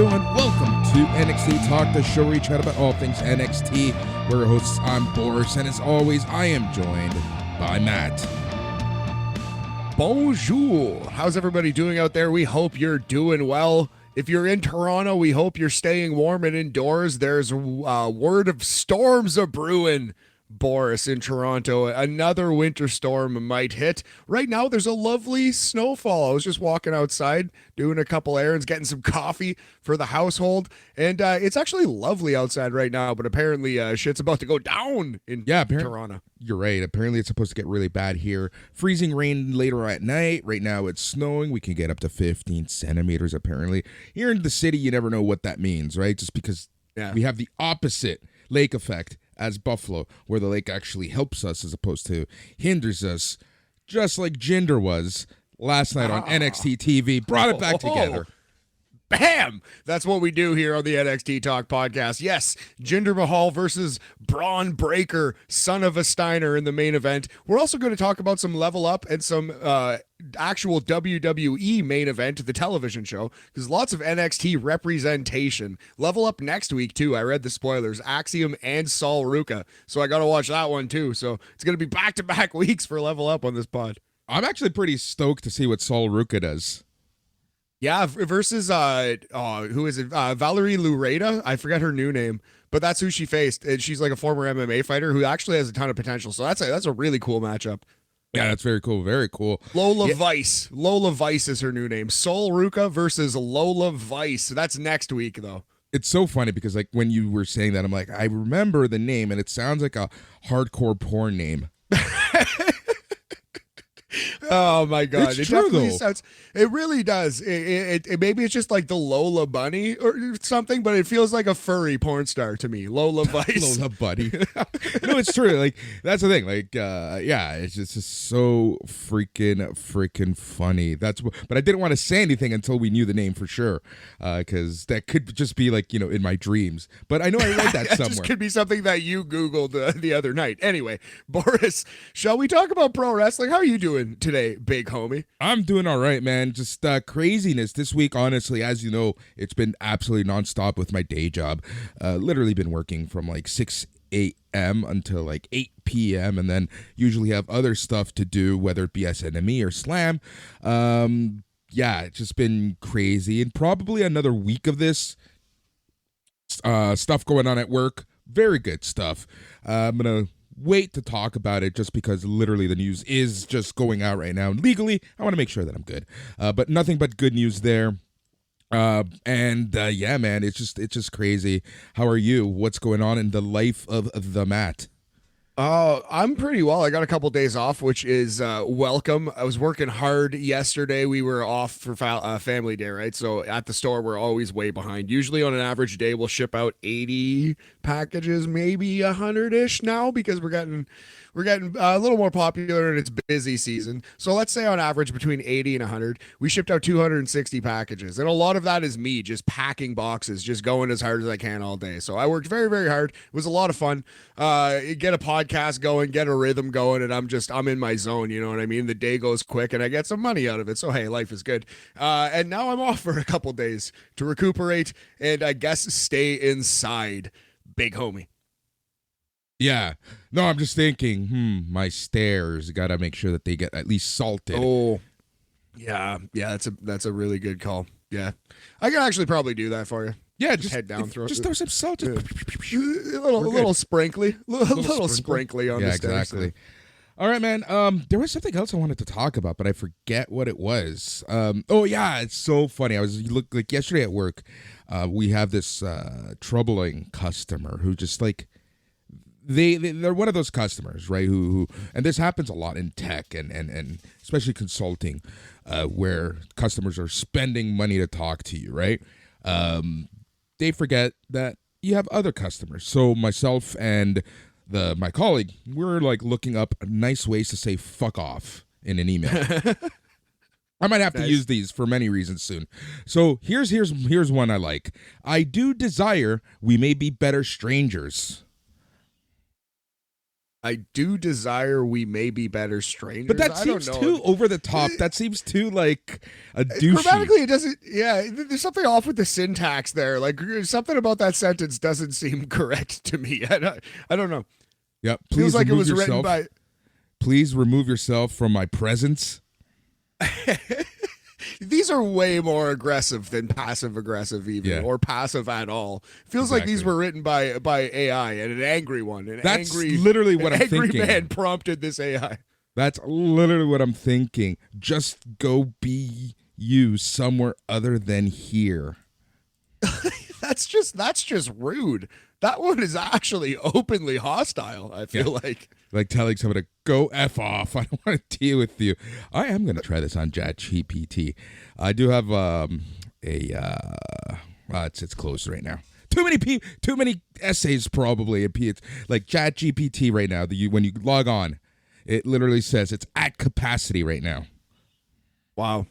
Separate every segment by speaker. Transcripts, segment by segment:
Speaker 1: yo, and welcome to NXT Talk, the show where we chat about all things NXT. We're your hosts, I'm Boris, and as always, I am joined by Matt.
Speaker 2: Bonjour. How's everybody doing out there? We hope you're doing well. If you're in Toronto, we hope you're staying warm and indoors. There's word of storms a brewing, Boris, in Toronto. Another winter storm might hit. Right now, there's a lovely snowfall. I was just walking outside, doing a couple errands, getting some coffee for the household, and it's actually lovely outside right now, but apparently shit's about to go down in Toronto.
Speaker 1: You're right. Apparently, it's supposed to get really bad here. Freezing rain later at night. Right now, it's snowing. We can get up to 15 centimeters, apparently. Here in the city, you never know what that means, right? Just because we have the opposite lake effect as Buffalo, where the lake actually helps us as opposed to hinders us, just like Jinder was last night on NXT TV. Brought it back together.
Speaker 2: Bam! That's what we do here on the NXT Talk podcast. Yes, Jinder Mahal versus Bron Breakker, son of a Steiner, in the main event. We're also going to talk about some Level Up and some actual WWE main event, the television show, because lots of NXT representation. Level Up next week, too. I read the spoilers. Axiom and Sol Ruca. So I got to watch that one, too. So it's going to be back-to-back weeks for Level Up on this pod.
Speaker 1: I'm actually pretty stoked to see what Sol Ruca does.
Speaker 2: Yeah, versus who is it? Valerie Lureta. I forget her new name, but that's who she faced. And she's like a former MMA fighter who actually has a ton of potential. So that's a really cool matchup.
Speaker 1: Yeah, that's very cool. Very cool.
Speaker 2: Lola Vice. Lola Vice is her new name. Sol Ruca versus Lola Vice. So that's next week, though.
Speaker 1: It's so funny because like when you were saying that, I'm like, I remember the name, and it sounds like a hardcore porn name.
Speaker 2: Oh my god!
Speaker 1: It's true, though.
Speaker 2: Sounds. It really does. It maybe it's just like the Lola Bunny or something, but it feels like a furry porn star to me. Lola Vice.
Speaker 1: Lola Buddy. No, it's true. Like that's the thing. Like, it's just so freaking funny. But I didn't want to say anything until we knew the name for sure, because that could just be like in my dreams. But I know I read that somewhere.
Speaker 2: Just could be something that you Googled the other night. Anyway, Boris, shall we talk about pro wrestling? How are you doing today, big homie?
Speaker 1: I'm doing all right, man. Just craziness this week. Honestly, as you know, it's been absolutely nonstop with my day job. Literally been working from like 6 a.m. until like 8 p.m. and then usually have other stuff to do, whether it be SNME or Slam. It's just been crazy, and probably another week of this stuff going on at work. Very good stuff. I'm gonna wait to talk about it just because literally the news is just going out right now. And legally, I want to make sure that I'm good. But nothing but good news there. Man, it's just crazy. How are you? What's going on in the life of the Matt?
Speaker 2: I'm pretty well. I got a couple days off, which is welcome. I was working hard yesterday. We were off for family day, right? So at the store, we're always way behind. Usually on an average day, we'll ship out 80 packages, maybe 100-ish now, because we're getting a little more popular and it's busy season. So let's say on average between 80 and 100, we shipped out 260 packages. And a lot of that is me just packing boxes, just going as hard as I can all day. So I worked very, very hard. It was a lot of fun. Get a podcast going, get a rhythm going, and I'm in my zone, you know what I mean? The day goes quick and I get some money out of it. So hey, life is good. And now I'm off for a couple days to recuperate and I guess stay inside, big homie.
Speaker 1: Yeah. No, I'm just thinking, my stairs, got to make sure that they get at least salted.
Speaker 2: Oh, yeah, that's a really good call. Yeah. I can actually probably do that for you.
Speaker 1: Yeah,
Speaker 2: just head down, throw
Speaker 1: some salt.
Speaker 2: A little sprinkly. Little sprinkly on the stairs.
Speaker 1: Exactly. All right, man. There was something else I wanted to talk about, but I forget what it was. It's so funny. Like yesterday at work, we have this troubling customer who just like, they're one of those customers, right? Who and this happens a lot in tech and especially consulting, where customers are spending money to talk to you, right? They forget that you have other customers. So myself and my colleague, we're like looking up nice ways to say fuck off in an email. I might have to use these for many reasons soon. So here's one I like. I do desire we may be better strangers.
Speaker 2: I do desire we may be better strangers.
Speaker 1: But that
Speaker 2: I don't
Speaker 1: seems
Speaker 2: know.
Speaker 1: too over the top. That seems too like a douchey.
Speaker 2: Grammatically, it doesn't. Yeah, there's something off with the syntax there. Like something about that sentence doesn't seem correct to me. I don't know.
Speaker 1: Yeah,
Speaker 2: Feels like it was written by.
Speaker 1: Please remove yourself from my presence.
Speaker 2: These are way more aggressive than passive aggressive, even or passive at all. Feels like these were written by AI and an angry one.
Speaker 1: That's literally what I'm thinking.
Speaker 2: Angry man prompted this AI.
Speaker 1: That's literally what I'm thinking. Just go be you somewhere other than here.
Speaker 2: That's just rude. That one is actually openly hostile, I feel like
Speaker 1: telling someone to go F off. I don't want to deal with you. I am going to try this on ChatGPT. I do have it's closed right now. Too many essays probably. It's like ChatGPT right now. When you log on, it literally says it's at capacity right now.
Speaker 2: Wow.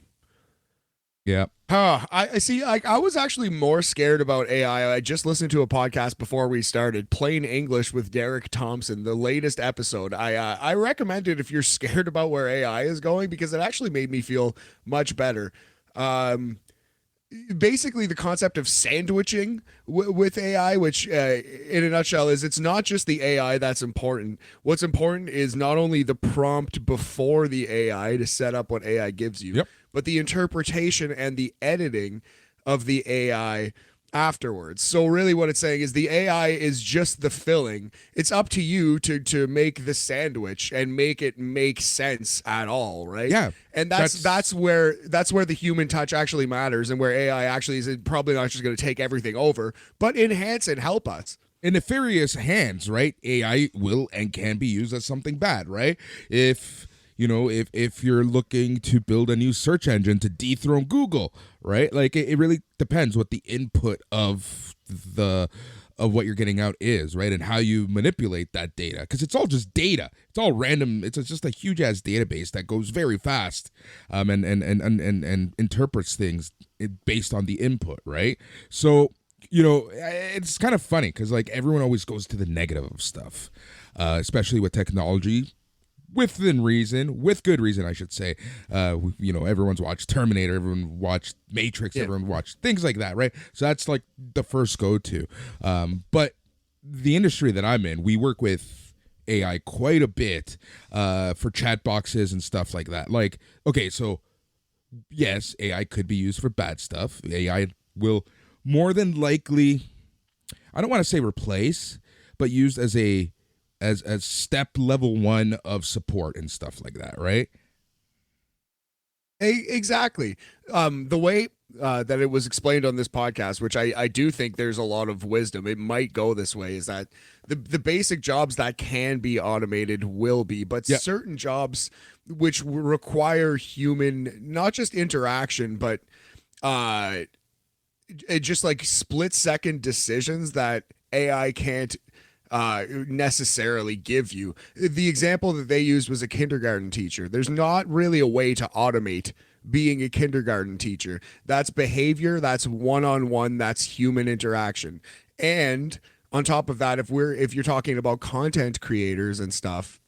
Speaker 1: Yeah.
Speaker 2: I see. I was actually more scared about AI. I just listened to a podcast before we started, Plain English with Derek Thompson, the latest episode. I recommend it if you're scared about where AI is going, because it actually made me feel much better. Basically, the concept of sandwiching with AI, which in a nutshell is it's not just the AI that's important. What's important is not only the prompt before the AI to set up what AI gives you, but the interpretation and the editing of the AI afterwards. So really what it's saying is the AI is just the filling. It's up to you to make the sandwich and make it make sense at all, right?
Speaker 1: Yeah.
Speaker 2: And that's where the human touch actually matters, and where AI actually is probably not just going to take everything over, but enhance and help us.
Speaker 1: In nefarious hands, right? AI will and can be used as something bad, right? If you're looking to build a new search engine to dethrone Google, right? Like it really depends what the input of what you're getting out is, right? And how you manipulate that data, because it's all just data. It's all random. It's just a huge ass database that goes very fast, and interprets things based on the input, right? So it's kind of funny because like everyone always goes to the negative of stuff, especially with technology. With good reason, I should say. Everyone's watched Terminator, everyone watched Matrix, everyone watched things like that, right? So that's like the first go-to. But the industry that I'm in, we work with AI quite a bit for chat boxes and stuff like that. Like, okay, so yes, AI could be used for bad stuff. AI will more than likely, I don't want to say replace, but used as step level 1 of support and stuff like that, right?
Speaker 2: Exactly. The way that it was explained on this podcast, which I do think there's a lot of wisdom, it might go this way, is that the basic jobs that can be automated will be, but certain jobs which require human, not just interaction, but just like split second decisions that AI can't necessarily give you. The example that they used was a kindergarten teacher. There's not really a way to automate being a kindergarten teacher. That's behavior, that's one-on-one, that's human interaction. And on top of that, if you're talking about content creators and stuff,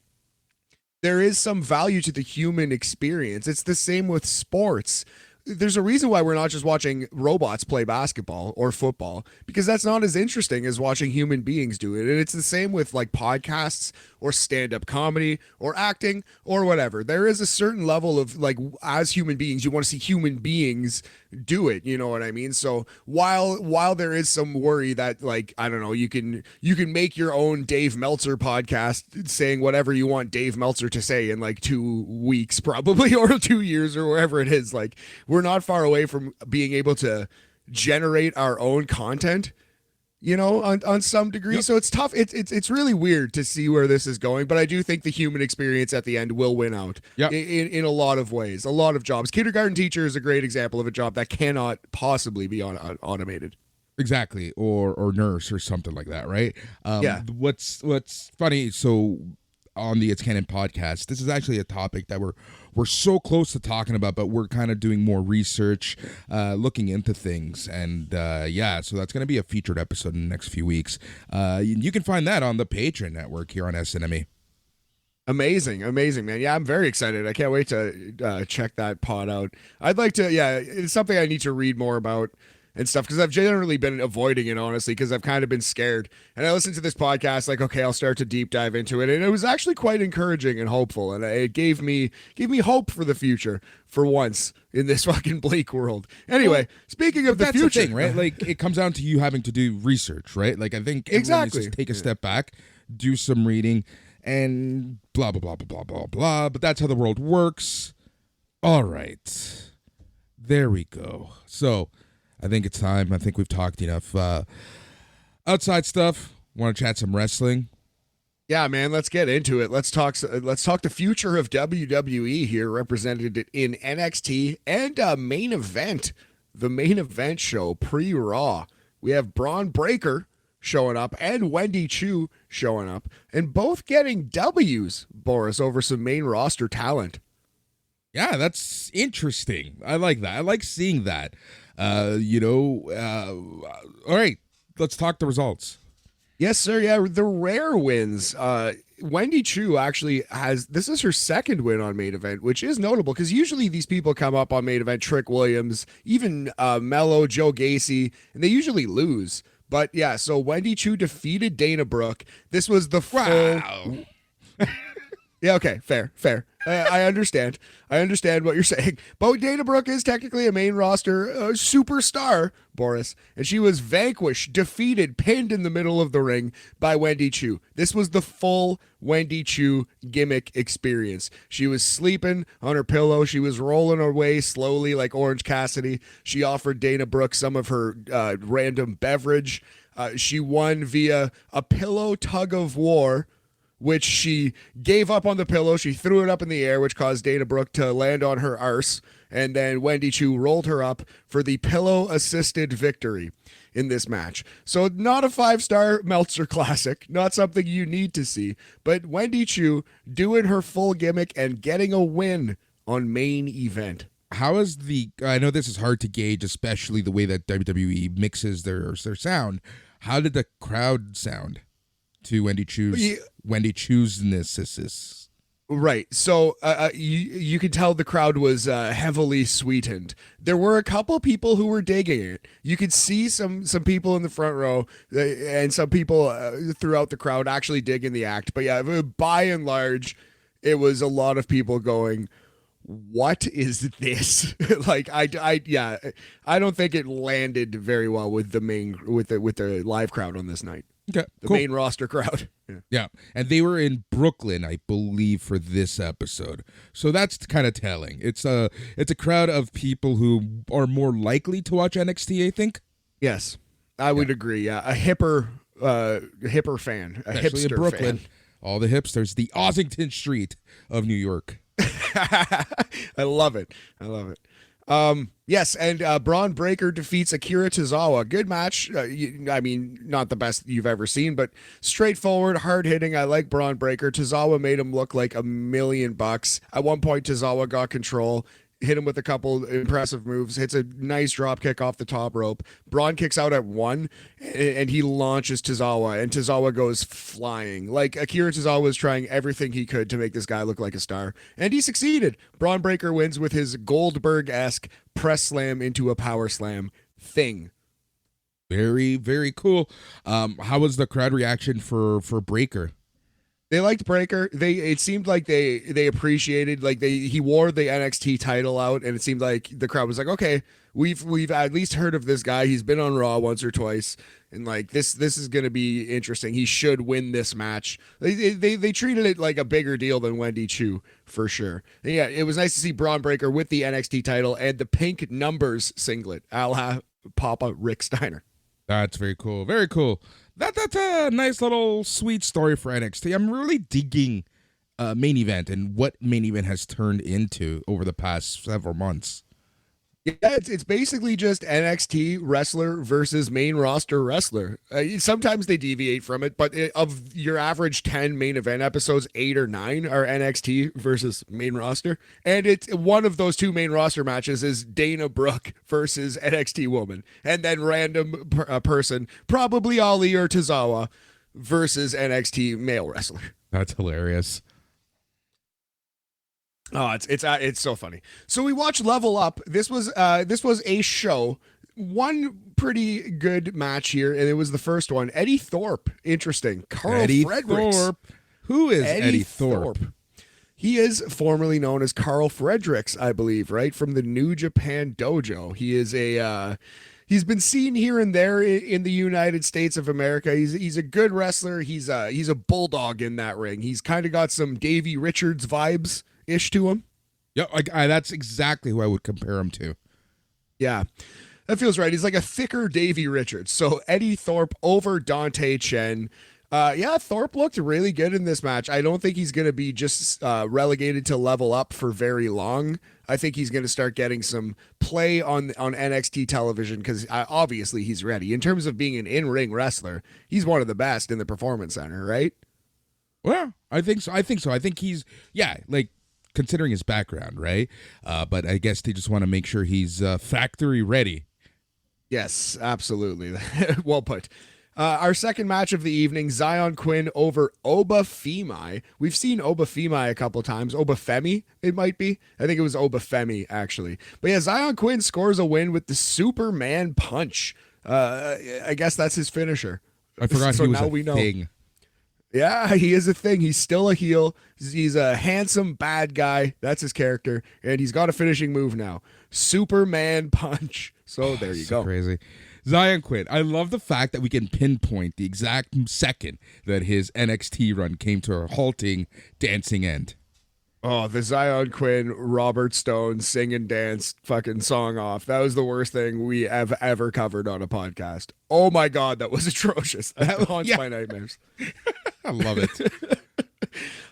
Speaker 2: there is some value to the human experience. It's the same with sports. There's a reason why we're not just watching robots play basketball or football, because that's not as interesting as watching human beings do it. And it's the same with like podcasts or stand-up comedy or acting or whatever. There is a certain level of like, as human beings, you want to see human beings do it. You know what I mean? So while there is some worry that like, I don't know, you can make your own Dave Meltzer podcast saying whatever you want Dave Meltzer to say in like 2 weeks probably, or 2 years or wherever it is. Like, we're not far away from being able to generate our own content, on some degree. Yep. So it's tough. It's really weird to see where this is going, but I do think the human experience at the end will win out in a lot of ways, a lot of jobs. Kindergarten teacher is a great example of a job that cannot possibly be automated.
Speaker 1: Exactly. Or nurse or something like that. Right. What's funny. So on the It's Canon podcast, this is actually a topic that we're so close to talking about, but we're kind of doing more research, looking into things, and so that's going to be a featured episode in the next few weeks. You can find that on the Patreon network here on SNME.
Speaker 2: Amazing, amazing, man. Yeah, I'm very excited. I can't wait to check that pod out. I'd like to, yeah, it's something I need to read more about and stuff because I've generally been avoiding it, honestly, because I've kind of been scared. And I listened to this podcast, like, okay, I'll start to deep dive into it, and it was actually quite encouraging and hopeful, and it gave me hope for the future for once in this fucking bleak world. Anyway, speaking of the
Speaker 1: That's
Speaker 2: future,
Speaker 1: the thing, right? Like, it comes down to you having to do research, right? Like, I think everyone needs to
Speaker 2: exactly.
Speaker 1: take a step back, do some reading, and blah blah blah blah blah blah blah. But that's how the world works. All right, there we go. So I think it's time. I think we've talked enough outside stuff. Want to chat some wrestling?
Speaker 2: Yeah, man, let's get into it. Let's talk the future of WWE here, represented in NXT and main event, the main event show pre-Raw. We have Bron Breakker showing up and Wendy Choo showing up, and both getting W's, Boris, over some main roster talent.
Speaker 1: Yeah, that's interesting. I like that. I like seeing that. All right, let's talk the results.
Speaker 2: Yes, sir. Yeah, the rare wins. Wendy Choo actually this is her second win on main event, which is notable because usually these people come up on main event, Trick Williams, even Mello, Joe Gacy, and they usually lose. But yeah, so Wendy Choo defeated Dana Brooke. This was the full.
Speaker 1: Wow.
Speaker 2: Yeah, okay, fair. I understand. I understand what you're saying. But Dana Brooke is technically a main roster superstar, Boris, and she was vanquished, defeated, pinned in the middle of the ring by Wendy Choo. This was the full Wendy Choo gimmick experience. She was sleeping on her pillow. She was rolling away slowly like Orange Cassidy. She offered Dana Brooke some of her random beverage. She won via a pillow tug of war, which she gave up on the pillow. She threw it up in the air, which caused Dana Brooke to land on her arse. And then Wendy Choo rolled her up for the pillow-assisted victory in this match. So not a 5-star Meltzer classic, not something you need to see, but Wendy Choo doing her full gimmick and getting a win on main event.
Speaker 1: How is I know this is hard to gauge, especially the way that WWE mixes their sound. How did the crowd sound to Wendy Choo's
Speaker 2: Right. So you can tell the crowd was heavily sweetened. There were a couple people who were digging it. You could see some people in the front row and some people throughout the crowd actually digging the act. But yeah, by and large, it was a lot of people going, what is this? Like I don't think it landed very well with the live crowd on this night.
Speaker 1: Okay,
Speaker 2: the
Speaker 1: cool.
Speaker 2: main roster crowd.
Speaker 1: Yeah, and they were in Brooklyn, I believe, for this episode. So that's kind of telling. It's a crowd of people who are more likely to watch NXT, I think.
Speaker 2: Yes, I would agree. Yeah, a hipper fan,
Speaker 1: Especially
Speaker 2: hipster
Speaker 1: in Brooklyn.
Speaker 2: fan.
Speaker 1: All the hipsters, the Ossington Street of New York.
Speaker 2: I love it. Yes, and Bron Breakker defeats Akira Tozawa. Good match. Not the best you've ever seen, but straightforward, hard hitting. I like Bron Breakker. Tozawa made him look like $1,000,000. At one point, Tozawa got control, hit him with a couple impressive moves, hits a nice drop kick off the top rope. Braun kicks out at 1, and he launches Tozawa, and Tozawa goes flying. Like, Akira Tozawa was trying everything he could to make this guy look like a star, and he succeeded. Bron Breakker wins with his Goldberg-esque press slam into a power slam thing.
Speaker 1: Very, very cool. How was the crowd reaction for Breakker?
Speaker 2: They liked Breakker. It seemed like they appreciated, like he wore the NXT title out, and it seemed like the crowd was like, okay, we've at least heard of this guy. He's been on Raw once or twice, and like this is gonna be interesting. He should win this match. They treated it like a bigger deal than Wendy Choo for sure. And yeah, it was nice to see Bron Breakker with the NXT title and the pink numbers singlet, a la Papa Rick Steiner.
Speaker 1: That's very cool. Very cool. That's a nice little sweet story for NXT. I'm really digging main event and what main event has turned into over the past several months.
Speaker 2: Yeah, it's basically just NXT wrestler versus main roster wrestler. Sometimes they deviate from it, but of your average 10 main event episodes, 8 or 9 are NXT versus main roster. And it's one of those 2 main roster matches is Dana Brooke versus NXT woman. And then random person, probably Ali or Tozawa versus NXT male wrestler.
Speaker 1: That's hilarious.
Speaker 2: Oh, it's so funny. So we watched Level Up. This was a show. One pretty good match here, and it was the first one. Eddie Thorpe, interesting. Karl
Speaker 1: Eddie
Speaker 2: Fredricks.
Speaker 1: Thorpe. Who is Eddie Thorpe?
Speaker 2: He is formerly known as Karl Fredricks, I believe, right from the New Japan Dojo. He is a he's been seen here and there in the United States of America. He's a good wrestler. He's a bulldog in that ring. He's kind of got some Davey Richards vibes ish to him.
Speaker 1: Yeah, that's exactly who I would compare him to.
Speaker 2: Yeah. That feels right. He's like a thicker Davey Richards. So Eddie Thorpe over Dante Chen. Yeah, Thorpe looked really good in this match. I don't think he's going to be just relegated to Level Up for very long. I think he's going to start getting some play on NXT television because obviously he's ready. In terms of being an in-ring wrestler, he's one of the best in the Performance Center, right?
Speaker 1: Well, I think so. I think he's, like, considering his background, right? But I guess they just want to make sure he's factory ready.
Speaker 2: Yes, absolutely. Well put. Our second match of the evening, Zion Quinn over Obafemi. We've seen Obafemi a couple times. Obafemi, it might be. I think it was Obafemi, actually. But yeah, Zion Quinn scores a win with the Superman Punch. I guess that's his finisher.
Speaker 1: I forgot
Speaker 2: so
Speaker 1: he was
Speaker 2: now
Speaker 1: a
Speaker 2: we know.
Speaker 1: thing.
Speaker 2: Yeah, he is a thing. He's still a heel. He's a handsome bad guy. That's his character. And he's got a finishing move now. Superman Punch. So there you go.
Speaker 1: Crazy. Zion Quinn. I love the fact that we can pinpoint the exact second that his NXT run came to a halting, dancing end.
Speaker 2: Oh, the Zion Quinn, Robert Stone sing and dance fucking song off. That was the worst thing we have ever covered on a podcast. Oh my God, that was atrocious. That haunts my nightmares.
Speaker 1: I love it.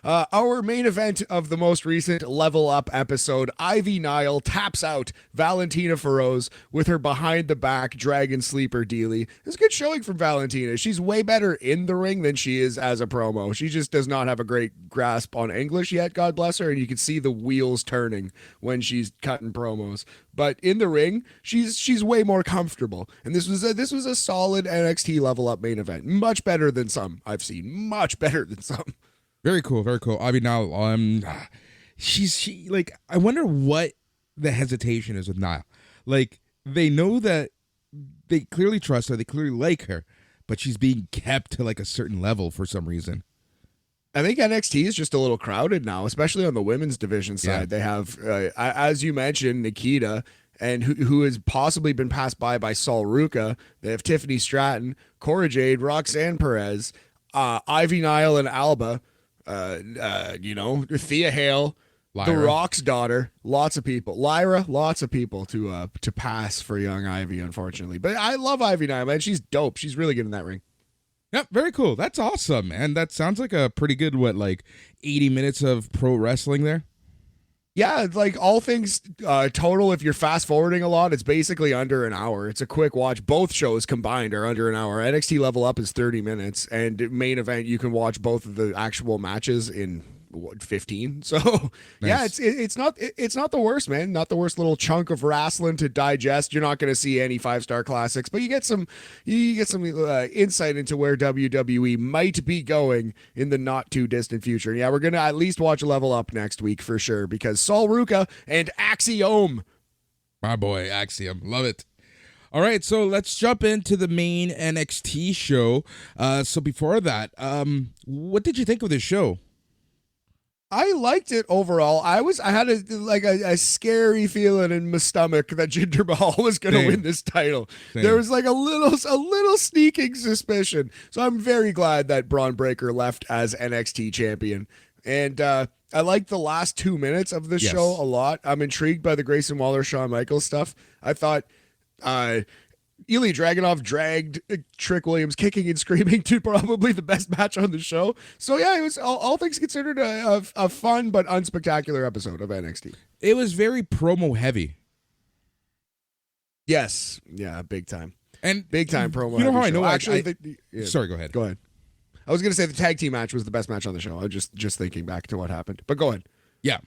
Speaker 2: Our main event of the most recent Level Up episode, Ivy Nile taps out Valentina Feroz with her behind the back Dragon Sleeper dealie. It's a good showing from Valentina. She's way better in the ring than she is as a promo. She just does not have a great grasp on English yet, God bless her, and you can see the wheels turning when she's cutting promos. But in the ring, she's way more comfortable. And this was a solid NXT Level Up main event. Much better than some I've seen. Much better than some.
Speaker 1: Very cool, very cool. I mean, now, I wonder what the hesitation is with Nile. Like, they know that they clearly trust her, they clearly like her, but she's being kept to like a certain level for some reason.
Speaker 2: I think NXT is just a little crowded now, especially on the women's division side. Yeah. They have, as you mentioned, Nikita, and who has possibly been passed by Sol Ruca. They have Tiffany Stratton, Cora Jade, Roxanne Perez, Ivy Nile, and Alba. Thea Hale,
Speaker 1: Lyra.
Speaker 2: The Rock's daughter, lots of people. Lyra, lots of people to pass for young Ivy, unfortunately. But I love Ivy Nile, man. She's dope. She's really good in that ring.
Speaker 1: Yep, very cool. That's awesome, man. That sounds like a pretty good, 80 minutes of pro wrestling there?
Speaker 2: Yeah, like all things total, if you're fast forwarding a lot, it's basically under an hour. It's a quick watch. Both shows combined are under an hour. NXT Level Up is 30 minutes, and main event, you can watch both of the actual matches in 15. So nice. Yeah, it's not the worst, man. Not the worst little chunk of wrestling to digest. You're not going to see any 5-star classics, but you get some insight into where WWE might be going in the not too distant future. Yeah, we're gonna at least watch Level Up next week for sure, because Sol Ruca and Axiom,
Speaker 1: my boy Axiom, love it. All right, so let's jump into the main NXT show. So before that, what did you think of this show?
Speaker 2: I liked it overall. I had a scary feeling in my stomach that Jinder Mahal was going to win this title. Same. There was a little sneaking suspicion. So I'm very glad that Bron Breakker left as NXT champion. And I liked the last 2 minutes of the show a lot. I'm intrigued by the Grayson Waller, Shawn Michaels stuff. I thought Ilja Dragunov dragged Trick Williams kicking and screaming to probably the best match on the show. So yeah, it was all things considered a fun but unspectacular episode of NXT.
Speaker 1: It was very promo heavy.
Speaker 2: Yes, yeah, big time.
Speaker 1: And
Speaker 2: big time promo.
Speaker 1: You know how I know?
Speaker 2: Actually,
Speaker 1: sorry, go ahead.
Speaker 2: Go ahead. I was going to say the tag team match was the best match on the show. I was just thinking back to what happened, but go ahead.
Speaker 1: Yeah.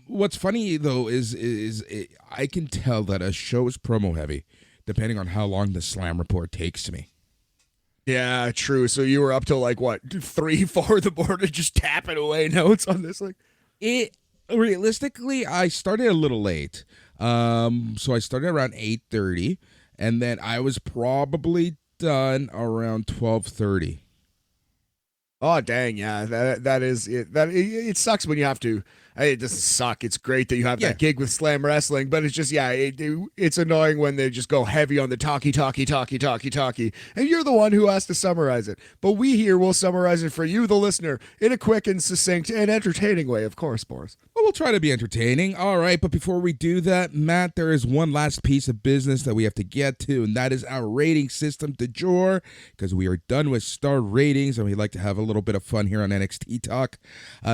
Speaker 1: What's funny though is I can tell that a show is promo heavy, depending on how long the Slam Report takes to me.
Speaker 2: Yeah, true. So you were up till 3, 4 in the morning just tapping away notes on this?
Speaker 1: realistically, I started a little late. So I started around 8:30, and then I was probably done around 12:30.
Speaker 2: Oh dang, yeah, that is it. It sucks when you have to. It doesn't suck. It's great that you have that gig with Slam Wrestling, but it's just it's annoying when they just go heavy on the talky, and you're the one who has to summarize it. But we here will summarize it for you, the listener, in a quick and succinct and entertaining way, of course, Boris.
Speaker 1: Well, we'll try to be entertaining. All right, but before we do that, Matt, there is one last piece of business that we have to get to, and that is our rating system du jour, because we are done with star ratings, and we'd like to have a little bit of fun here on NXT Talk.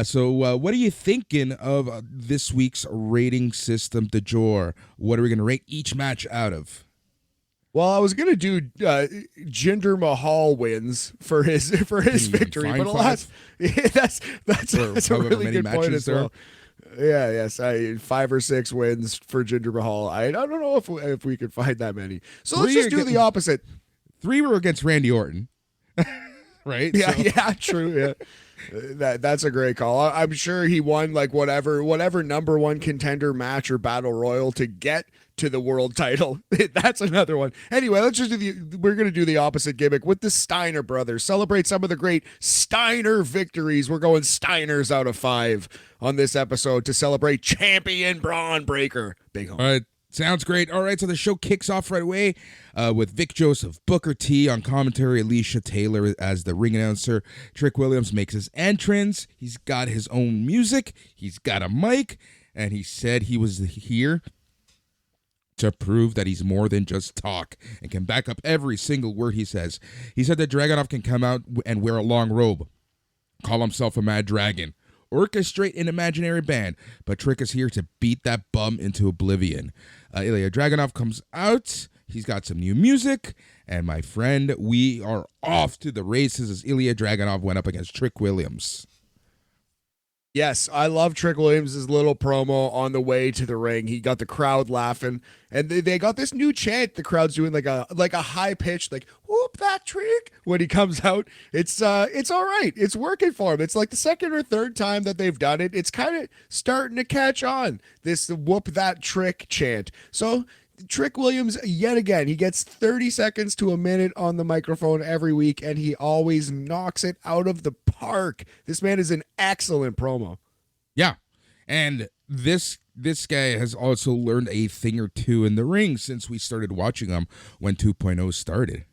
Speaker 1: So what are you thinking of this week's rating system du jour? What are we going to rate each match out of?
Speaker 2: Well, I was gonna do Jinder Mahal wins for his victory, but alas, that's a really good point as well. Yeah, yes, 5 or 6 wins for Jinder Mahal. I don't know if we could find that many. So let's just do the opposite.
Speaker 1: 3 were against Randy Orton, right?
Speaker 2: Yeah, yeah, true. Yeah, that's a great call. I'm sure he won like whatever number 1 contender match or battle royal to get to the world title. That's another one. Anyway, let's just we're going to do the opposite gimmick with the Steiner brothers. Celebrate some of the great Steiner victories. We're going Steiners out of 5 on this episode to celebrate champion Bron Breakker. Big home.
Speaker 1: All right. Sounds great. All right, so the show kicks off right away with Vic Joseph, Booker T on commentary, Alicia Taylor as the ring announcer. Trick Williams makes his entrance. He's got his own music. He's got a mic, and he said he was here to prove that he's more than just talk and can back up every single word he says. He said that Dragunov can come out and wear a long robe, call himself a mad dragon, orchestrate an imaginary band, but Trick is here to beat that bum into oblivion. Ilja Dragunov comes out. He's got some new music, and my friend, we are off to the races as Ilja Dragunov went up against Trick Williams.
Speaker 2: Yes, I love Trick Williams' little promo on the way to the ring. He got the crowd laughing, and they got this new chant. The crowd's doing like a high pitch, like "whoop that Trick" when he comes out. It's all right. It's working for him. It's like the second or third time that they've done it. It's kind of starting to catch on, this "whoop that Trick" chant. So Trick Williams, yet again, he gets 30 seconds to a minute on the microphone every week, and he always knocks it out of the park. This man is an excellent promo.
Speaker 1: Yeah, and this guy has also learned a thing or two in the ring since we started watching him when 2.0 started.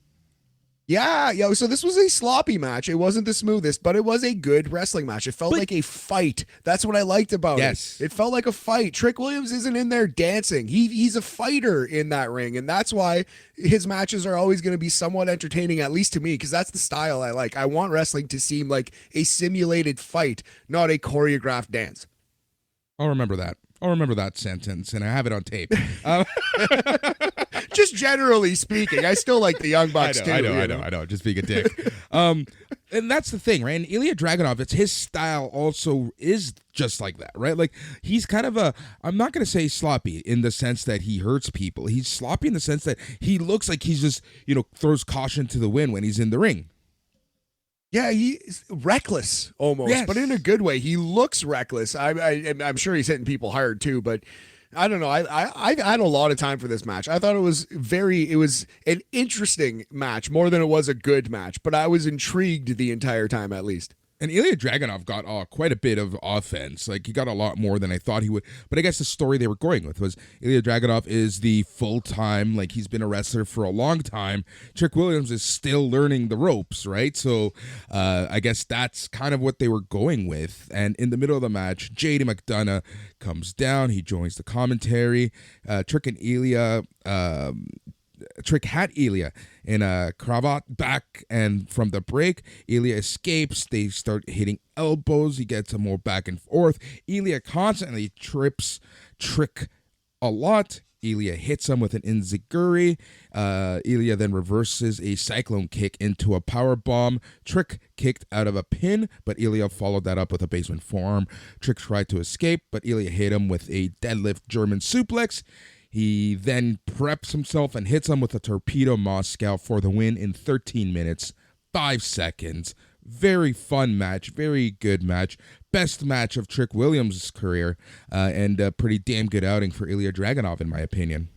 Speaker 2: Yeah, so this was a sloppy match. It wasn't the smoothest, but it was a good wrestling match. It felt like a fight. That's what I liked about it. It felt like a fight. Trick Williams isn't in there dancing. He's a fighter in that ring, and that's why his matches are always going to be somewhat entertaining, at least to me, because that's the style I like. I want wrestling to seem like a simulated fight, not a choreographed dance.
Speaker 1: I'll remember that sentence, and I have it on tape.
Speaker 2: Just generally speaking, I still like the Young Bucks too.
Speaker 1: I know. Just being a dick. And that's the thing, right? And Ilja Dragunov, it's his style also is just like that, right? Like he's kind of I'm not going to say sloppy in the sense that he hurts people. He's sloppy in the sense that he looks like he's just, throws caution to the wind when he's in the ring.
Speaker 2: Yeah, he's reckless almost, but in a good way. He looks reckless. I'm sure he's hitting people hard too, but I don't know. I had a lot of time for this match. I thought it was an interesting match more than it was a good match, but I was intrigued the entire time at least. And
Speaker 1: Ilja Dragunov got quite a bit of offense. Like, he got a lot more than I thought he would. But I guess the story they were going with was Ilja Dragunov is the full-time, like, he's been a wrestler for a long time. Trick Williams is still learning the ropes, right? So I guess that's kind of what they were going with. And in the middle of the match, JD McDonough comes down. He joins the commentary. Trick had Ilja in a cravat back, and from the break, Ilja escapes. They start hitting elbows. He gets some more back and forth. Ilja constantly trips Trick a lot. Ilja hits him with an enziguri. Ilja then reverses a cyclone kick into a power bomb. Trick kicked out of a pin, but Ilja followed that up with a basement forearm. Trick tried to escape, but Ilja hit him with a deadlift German suplex. He then preps himself and hits him with a Torpedo Moscow for the win in 13 minutes, 5 seconds. Very fun match, very good match. Best match of Trick Williams' career, and a pretty damn good outing for Ilja Dragunov, in my opinion.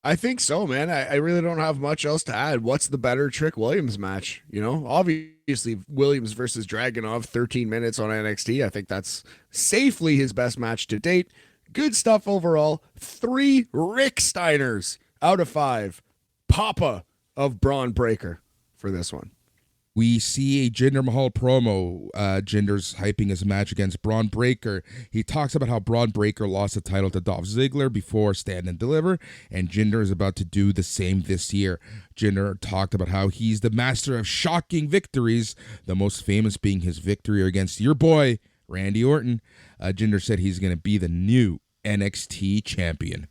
Speaker 2: I think so, man. I really don't have much else to add. What's the better Trick Williams match? Obviously Williams versus Dragunov, 13 minutes on NXT. I think that's safely his best match to date. Good stuff overall. 3 Rick Steiners out of 5. Papa of Bron Breakker for this one.
Speaker 1: We see a Jinder Mahal promo. Jinder's hyping his match against Bron Breakker. He talks about how Bron Breakker lost the title to Dolph Ziggler before Stand and Deliver, and Jinder is about to do the same this year. Jinder talked about how he's the master of shocking victories, the most famous being his victory against your boy, Randy Orton. Jinder said he's going to be the new NXT champion.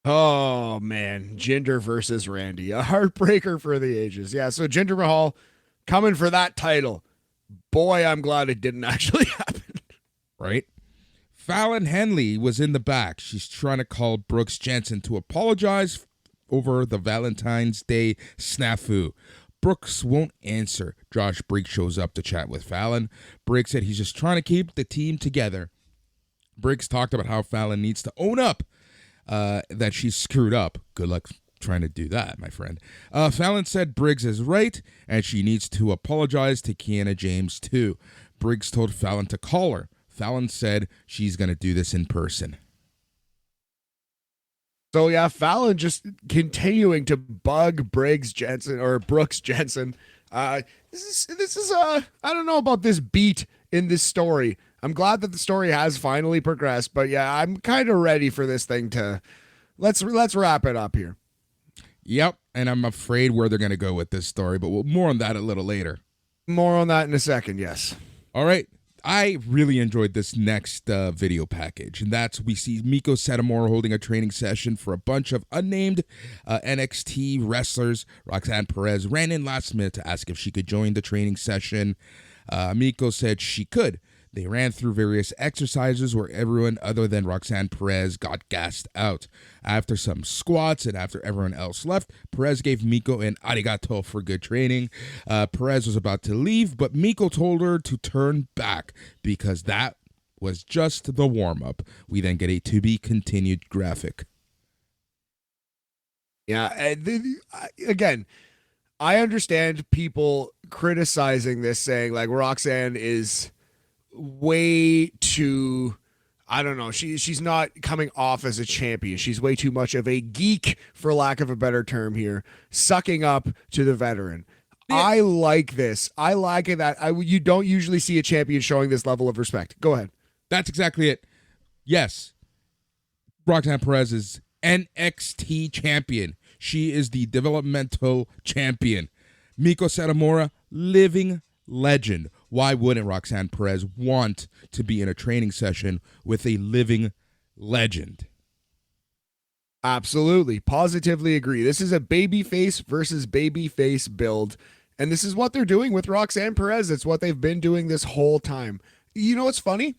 Speaker 2: Oh, man. Jinder versus Randy. A heartbreaker for the ages. Yeah, so Jinder Mahal coming for that title. Boy, I'm glad it didn't actually happen.
Speaker 1: Right? Fallon Henley was in the back. She's trying to call Brooks Jensen to apologize over the Valentine's Day snafu. Brooks won't answer. Josh Briggs shows up to chat with Fallon. Briggs said he's just trying to keep the team together. Briggs talked about how Fallon needs to own up that she's screwed up. Good luck trying to do that, my friend. Fallon said Briggs is right, and she needs to apologize to Kiana James, too. Briggs told Fallon to call her. Fallon said she's going to do this in person.
Speaker 2: So, yeah, Fallon just continuing to bug Brooks Jensen. This is I don't know about this beat in this story. I'm glad that the story has finally progressed, but yeah, I'm kind of ready for this thing to let's wrap it up here.
Speaker 1: Yep, and I'm afraid where they're going to go with this story, but more on that a little later.
Speaker 2: More on that in a second, yes.
Speaker 1: All right. I really enjoyed this next video package, and that's we see Meiko Satomura holding a training session for a bunch of unnamed NXT wrestlers. Roxanne Perez ran in last minute to ask if she could join the training session. Meiko said she could. They ran through various exercises where everyone other than Roxanne Perez got gassed out. After some squats and after everyone else left, Perez gave Meiko an arigato for good training. Perez was about to leave, but Meiko told her to turn back because that was just the warm-up. We then get a to-be-continued graphic.
Speaker 2: Yeah, again, I understand people criticizing this, saying like Roxanne is way too, I don't know, she's not coming off as a champion. She's way too much of a geek, for lack of a better term here, sucking up to the veteran. Yeah. I like this. I like it that you don't usually see a champion showing this level of respect. Go ahead.
Speaker 1: That's exactly it. Yes, Roxanne Perez is NXT champion. She is the developmental champion. Meiko Satomura, living legend. Why wouldn't Roxanne Perez want to be in a training session with a living legend?
Speaker 2: Absolutely. Positively agree. This is a babyface versus babyface build. And this is what they're doing with Roxanne Perez. It's what they've been doing this whole time. You know what's funny?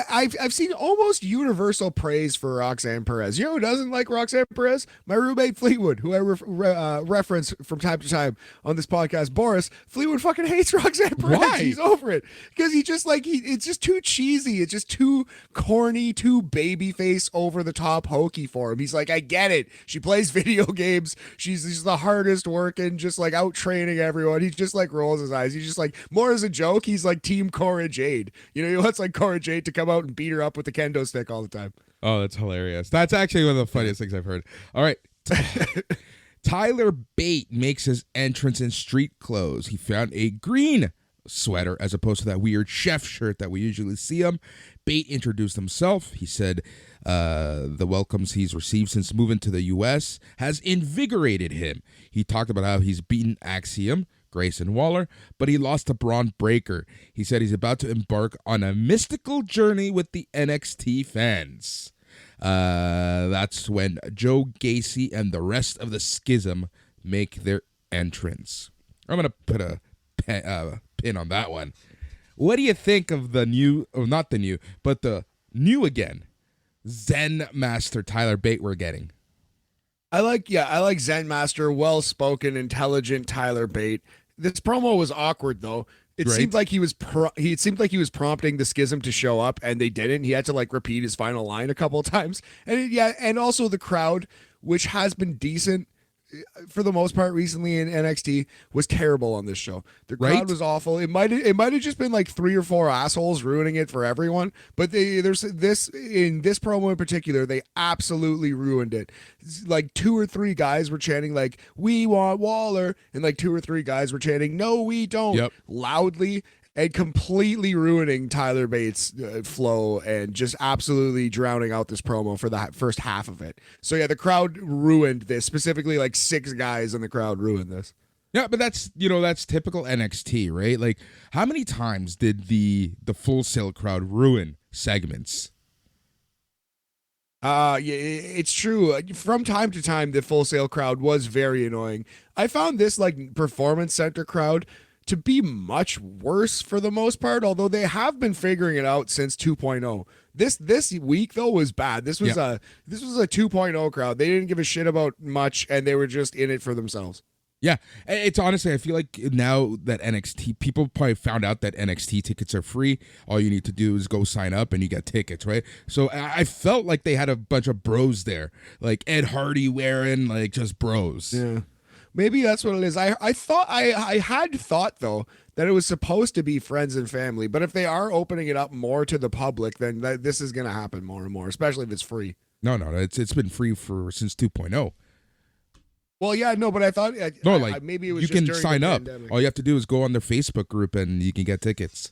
Speaker 2: I've seen almost universal praise for Roxanne Perez. You know who doesn't like Roxanne Perez? My roommate Fleetwood, who I reference from time to time on this podcast, Boris. Fleetwood fucking hates Roxanne Perez.
Speaker 1: Why?
Speaker 2: He's over it because he just like it's just too cheesy. It's just too corny, too babyface, over the top, hokey for him. He's like, I get it. She plays video games. She's the hardest working, just like out training everyone. He just like rolls his eyes. He's just like, more as a joke. He's like Team Cora Jade. You know, he wants like Cora Jade to come out and beat her up with the kendo stick all the time.
Speaker 1: Oh, that's hilarious. That's actually one of the funniest things I've heard. All right. Tyler Bate makes his entrance in street clothes. He found a green sweater as opposed to that weird chef shirt that we usually see him. Bate introduced himself. He said the welcomes he's received since moving to the U.S. has invigorated him. He talked about how he's beaten Axiom, Grayson Waller, but he lost to Bron Breakker. He said he's about to embark on a mystical journey with the NXT fans. That's when Joe Gacy and the rest of the Schism make their entrance. I'm going to put a pin on that one. What do you think of the new, or not the new, but the new again, Zen Master Tyler Bate we're getting?
Speaker 2: I like Zen Master, well spoken, intelligent Tyler Bate. This promo was awkward though. It
Speaker 1: Right?
Speaker 2: seemed like it seemed like he was prompting the Schism to show up, and they didn't. He had to like repeat his final line a couple of times, and also the crowd, which has been decent for the most part recently in NXT, was terrible on this show. The crowd
Speaker 1: Right?
Speaker 2: was awful. It might have just been like 3 or 4 assholes ruining it for everyone. But there's this in this promo in particular, they absolutely ruined it. Like 2 or 3 guys were chanting like "We want Waller," and like 2 or 3 guys were chanting "No, we don't"
Speaker 1: Yep.
Speaker 2: loudly. And completely ruining Tyler Bates' flow and just absolutely drowning out this promo for the first half of it. So yeah, the crowd ruined this. Specifically, like 6 guys in the crowd ruined this.
Speaker 1: Yeah, but that's typical NXT, right? Like, how many times did the Full Sail crowd ruin segments?
Speaker 2: Yeah, it's true. From time to time, the Full Sail crowd was very annoying. I found this like Performance Center crowd to be much worse for the most part, although they have been figuring it out since 2.0. This week though was bad. This was a 2.0 crowd. They didn't give a shit about much, and they were just in it for themselves.
Speaker 1: Yeah, it's honestly, I feel like now that NXT, people probably found out that NXT tickets are free. All you need to do is go sign up and you get tickets, right? So I felt like they had a bunch of bros there, like Ed Hardy wearing like just bros.
Speaker 2: Yeah. Maybe that's what it is. I had thought though that it was supposed to be friends and family, but if they are opening it up more to the public, then this is going to happen more and more, especially if it's free.
Speaker 1: No, it's been free since 2.0.
Speaker 2: Well, yeah, no, but I thought maybe it was
Speaker 1: you
Speaker 2: just
Speaker 1: can
Speaker 2: during
Speaker 1: sign
Speaker 2: the
Speaker 1: up.
Speaker 2: pandemic.
Speaker 1: All you have to do is go on their Facebook group and you can get tickets.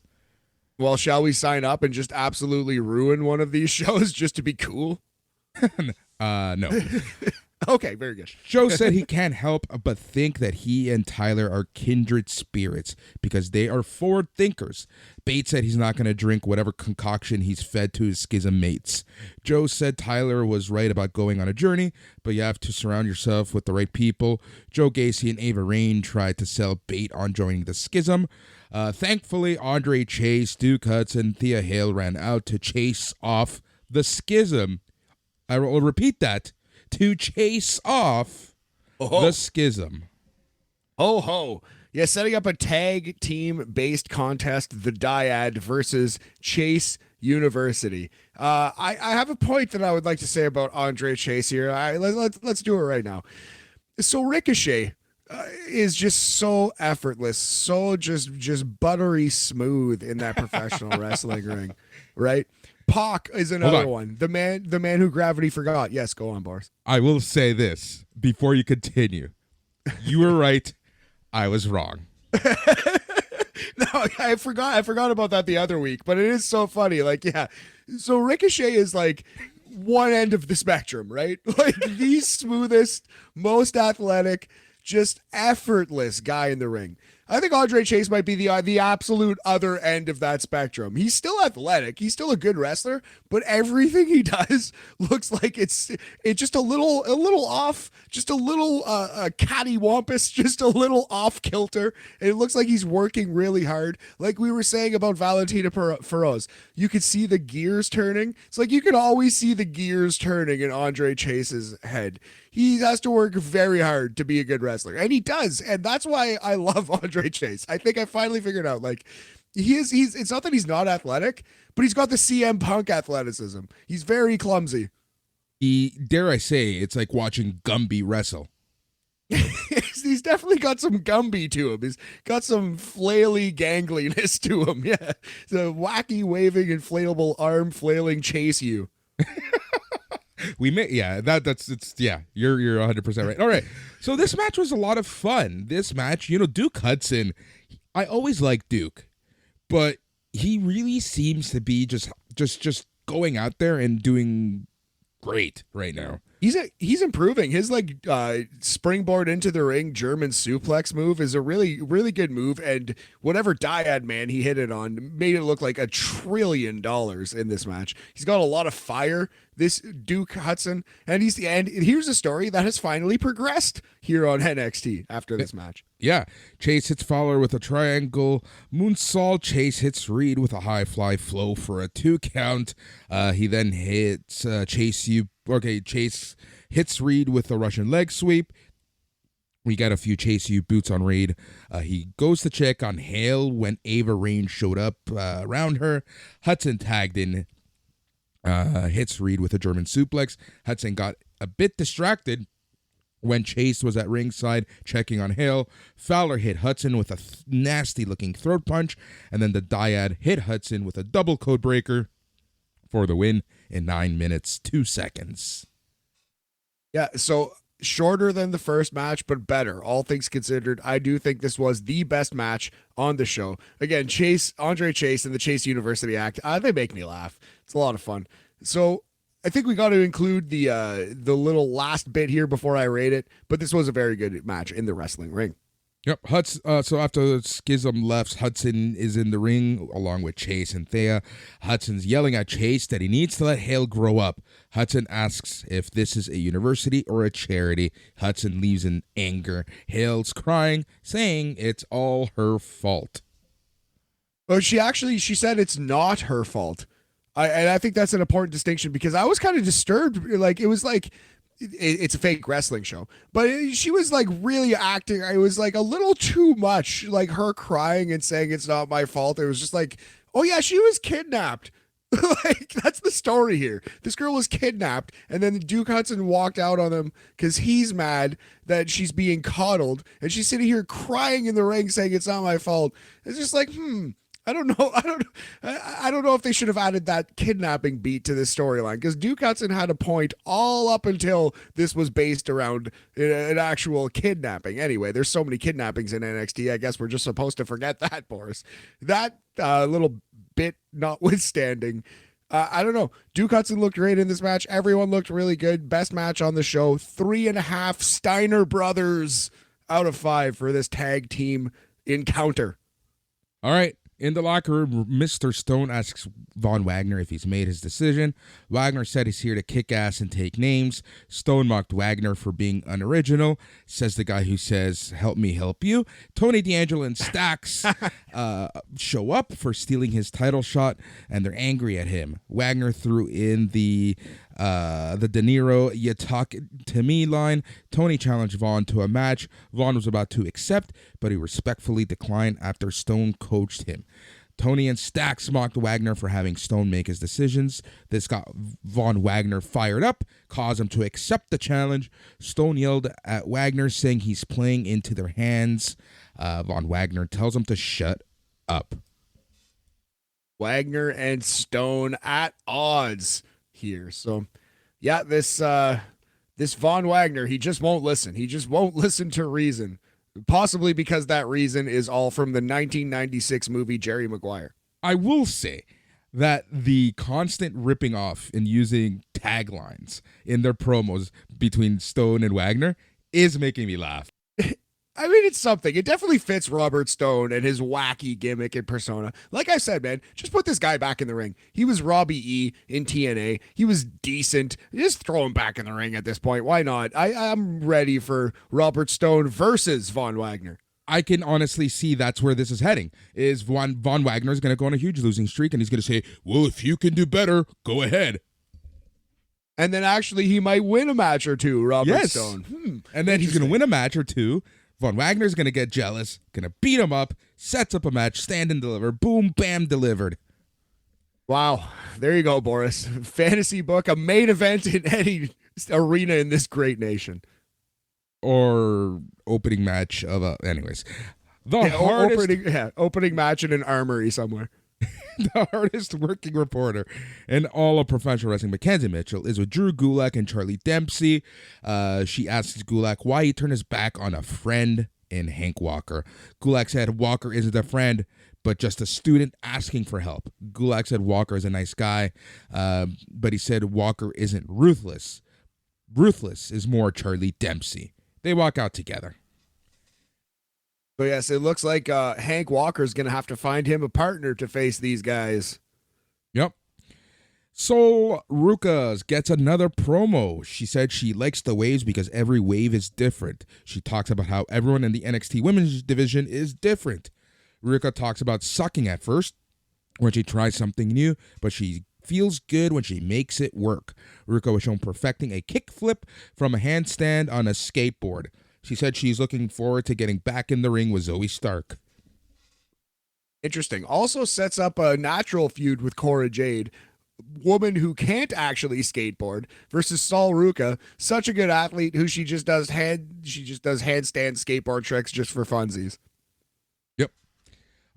Speaker 2: Well, shall we sign up and just absolutely ruin one of these shows just to be cool?
Speaker 1: No.
Speaker 2: Okay, very good.
Speaker 1: Joe said he can't help but think that he and Tyler are kindred spirits because they are forward thinkers. Bates said he's not going to drink whatever concoction he's fed to his schism mates. Joe said Tyler was right about going on a journey, but you have to surround yourself with the right people. Joe Gacy and Ava Raine tried to sell bait on joining the schism. Thankfully, Andre Chase, Duke Hudson, Thea Hale ran out to chase off the schism. I will repeat that. To chase off the schism.
Speaker 2: Ho ho. Yeah, setting up a tag team based contest, the Dyad versus Chase University. I have a point that I would like to say about Andre Chase here. Let's do it right now. So Ricochet is just so effortless, so just buttery smooth in that professional wrestling ring, right? Pac is another one. The man who gravity forgot. Yes, go on, Boris.
Speaker 1: I will say this before you continue. You were right. I was wrong.
Speaker 2: No, I forgot about that the other week, but it is so funny. Like, yeah. So Ricochet is like one end of the spectrum, right? Like the smoothest, most athletic, just effortless guy in the ring. I think Andre Chase might be the absolute other end of that spectrum. He's still athletic. He's still a good wrestler, but everything he does looks like it's just a little off, just a little cattywampus, just a little off kilter. And it looks like he's working really hard. Like we were saying about Valentina Feroz, you could see the gears turning. It's like you can always see the gears turning in Andre Chase's head. He has to work very hard to be a good wrestler, and he does, and that's why I love Andre Chase. I think I finally figured out, like, he's it's not that he's not athletic, but he's got the CM Punk athleticism. He's very clumsy.
Speaker 1: Dare I say, it's like watching Gumby wrestle.
Speaker 2: He's definitely got some Gumby to him. He's got some flaily gangliness to him. Yeah, the wacky waving inflatable arm flailing chase you.
Speaker 1: You're 100% right. All right, so this match was a lot of fun. This match, Duke Hudson, I always liked Duke, but he really seems to be just going out there and doing great right now.
Speaker 2: He's improving. His springboard into the ring German suplex move is a really, really good move, and whatever dyad man he hit it on made it look like $1 trillion in this match. He's got a lot of fire, this Duke Hudson, and here's a story that has finally progressed here on NXT after this match.
Speaker 1: Yeah, Chase hits Fowler with a triangle moonsault. Chase hits Reed with a high fly flow for a 2 count. He then hits Chase Okay, Chase hits Reed with a Russian leg sweep. We got a few Chase U boots on Reed. He goes to check on Hale when Ava Rain showed up around her. Hudson tagged in, hits Reed with a German suplex. Hudson got a bit distracted when Chase was at ringside checking on Hale. Fowler hit Hudson with a nasty-looking throat punch, and then the Dyad hit Hudson with a double code breaker for the win in 9 minutes, 2 seconds.
Speaker 2: Yeah, so shorter than the first match, but better. All things considered, I do think this was the best match on the show. Again, Andre Chase and the Chase University act, they make me laugh. It's a lot of fun. So I think we got to include the little last bit here before I rate it, but this was a very good match in the wrestling ring.
Speaker 1: Yep. So after Schism left, Hudson is in the ring along with Chase and Thea. Hudson's yelling at Chase that he needs to let Hale grow up. Hudson asks if this is a university or a charity. Hudson leaves in anger. Hale's crying, saying it's all her fault.
Speaker 2: Well, she said it's not her fault. I think that's an important distinction because I was kind of disturbed. Like, it was like, it's a fake wrestling show, but she was like really acting. It was like a little too much, like her crying and saying it's not my fault. It was just like, oh yeah, she was kidnapped. Like, that's the story here. This girl was kidnapped, and then Duke Hudson walked out on him because he's mad that she's being coddled, and she's sitting here crying in the ring saying it's not my fault. It's just like, I don't know. I don't know if they should have added that kidnapping beat to this storyline, because Duke Hudson had a point all up until this was based around an actual kidnapping. Anyway, there's so many kidnappings in NXT. I guess we're just supposed to forget that, Boris. That little bit notwithstanding, I don't know. Duke Hudson looked great in this match. Everyone looked really good. Best match on the show. 3.5 Steiner Brothers out of 5 for this tag team encounter.
Speaker 1: All right. In the locker room, Mr. Stone asks Von Wagner if he's made his decision. Wagner said he's here to kick ass and take names. Stone mocked Wagner for being unoriginal, says the guy who says, help me help you. Tony D'Angelo and Stax show up for stealing his title shot, and they're angry at him. Wagner threw in the De Niro, you talk to me line. Tony challenged Vaughn to a match. Vaughn was about to accept, but he respectfully declined after Stone coached him. Tony and Stax mocked Wagner for having Stone make his decisions. This got Von Wagner fired up, caused him to accept the challenge. Stone yelled at Wagner, saying he's playing into their hands. Von Wagner tells him to shut up.
Speaker 2: Wagner and Stone at odds here. So, yeah, this Von Wagner, he just won't listen. He just won't listen to reason. Possibly because that reason is all from the 1996 movie Jerry Maguire.
Speaker 1: I will say that the constant ripping off and using taglines in their promos between Stone and Wagner is making me laugh.
Speaker 2: I mean, it's something. It definitely fits Robert Stone and his wacky gimmick and persona. Like I said, man, just put this guy back in the ring. He was Robbie E in TNA. He was decent. Just throw him back in the ring at this point. Why not? I'm ready for Robert Stone versus Von Wagner.
Speaker 1: I can honestly see that's where this is heading. Is Von Wagner is going to go on a huge losing streak, and he's going to say, well, if you can do better, go ahead.
Speaker 2: And then actually he might win a match or two, Robert Stone.
Speaker 1: And then he's going to win a match or two. Von Wagner's going to get jealous, going to beat him up, sets up a match, stand and deliver. Boom, bam, delivered.
Speaker 2: Wow. There you go, Boris. Fantasy book, a main event in any arena in this great nation.
Speaker 1: Or opening match of a... Anyways.
Speaker 2: Opening match in an armory somewhere.
Speaker 1: The hardest working reporter in all of professional wrestling, Mackenzie Mitchell, is with Drew Gulak and Charlie Dempsey. She asks Gulak why he turned his back on a friend in Hank Walker. Gulak said Walker isn't a friend, but just a student asking for help. Gulak said Walker is a nice guy, but he said Walker isn't ruthless. Ruthless is more Charlie Dempsey. They walk out together.
Speaker 2: So yes, it looks like Hank Walker's going to have to find him a partner to face these guys.
Speaker 1: Yep. So Ruka gets another promo. She said she likes the waves because every wave is different. She talks about how everyone in the NXT women's division is different. Ruka talks about sucking at first when she tries something new, but she feels good when she makes it work. Ruka was shown perfecting a kickflip from a handstand on a skateboard. She said she's looking forward to getting back in the ring with Zoe Stark.
Speaker 2: Interesting. Also sets up a natural feud with Cora Jade, woman who can't actually skateboard, versus Sol Ruka, such a good athlete who she just does handstand skateboard tricks just for funsies.
Speaker 1: Yep.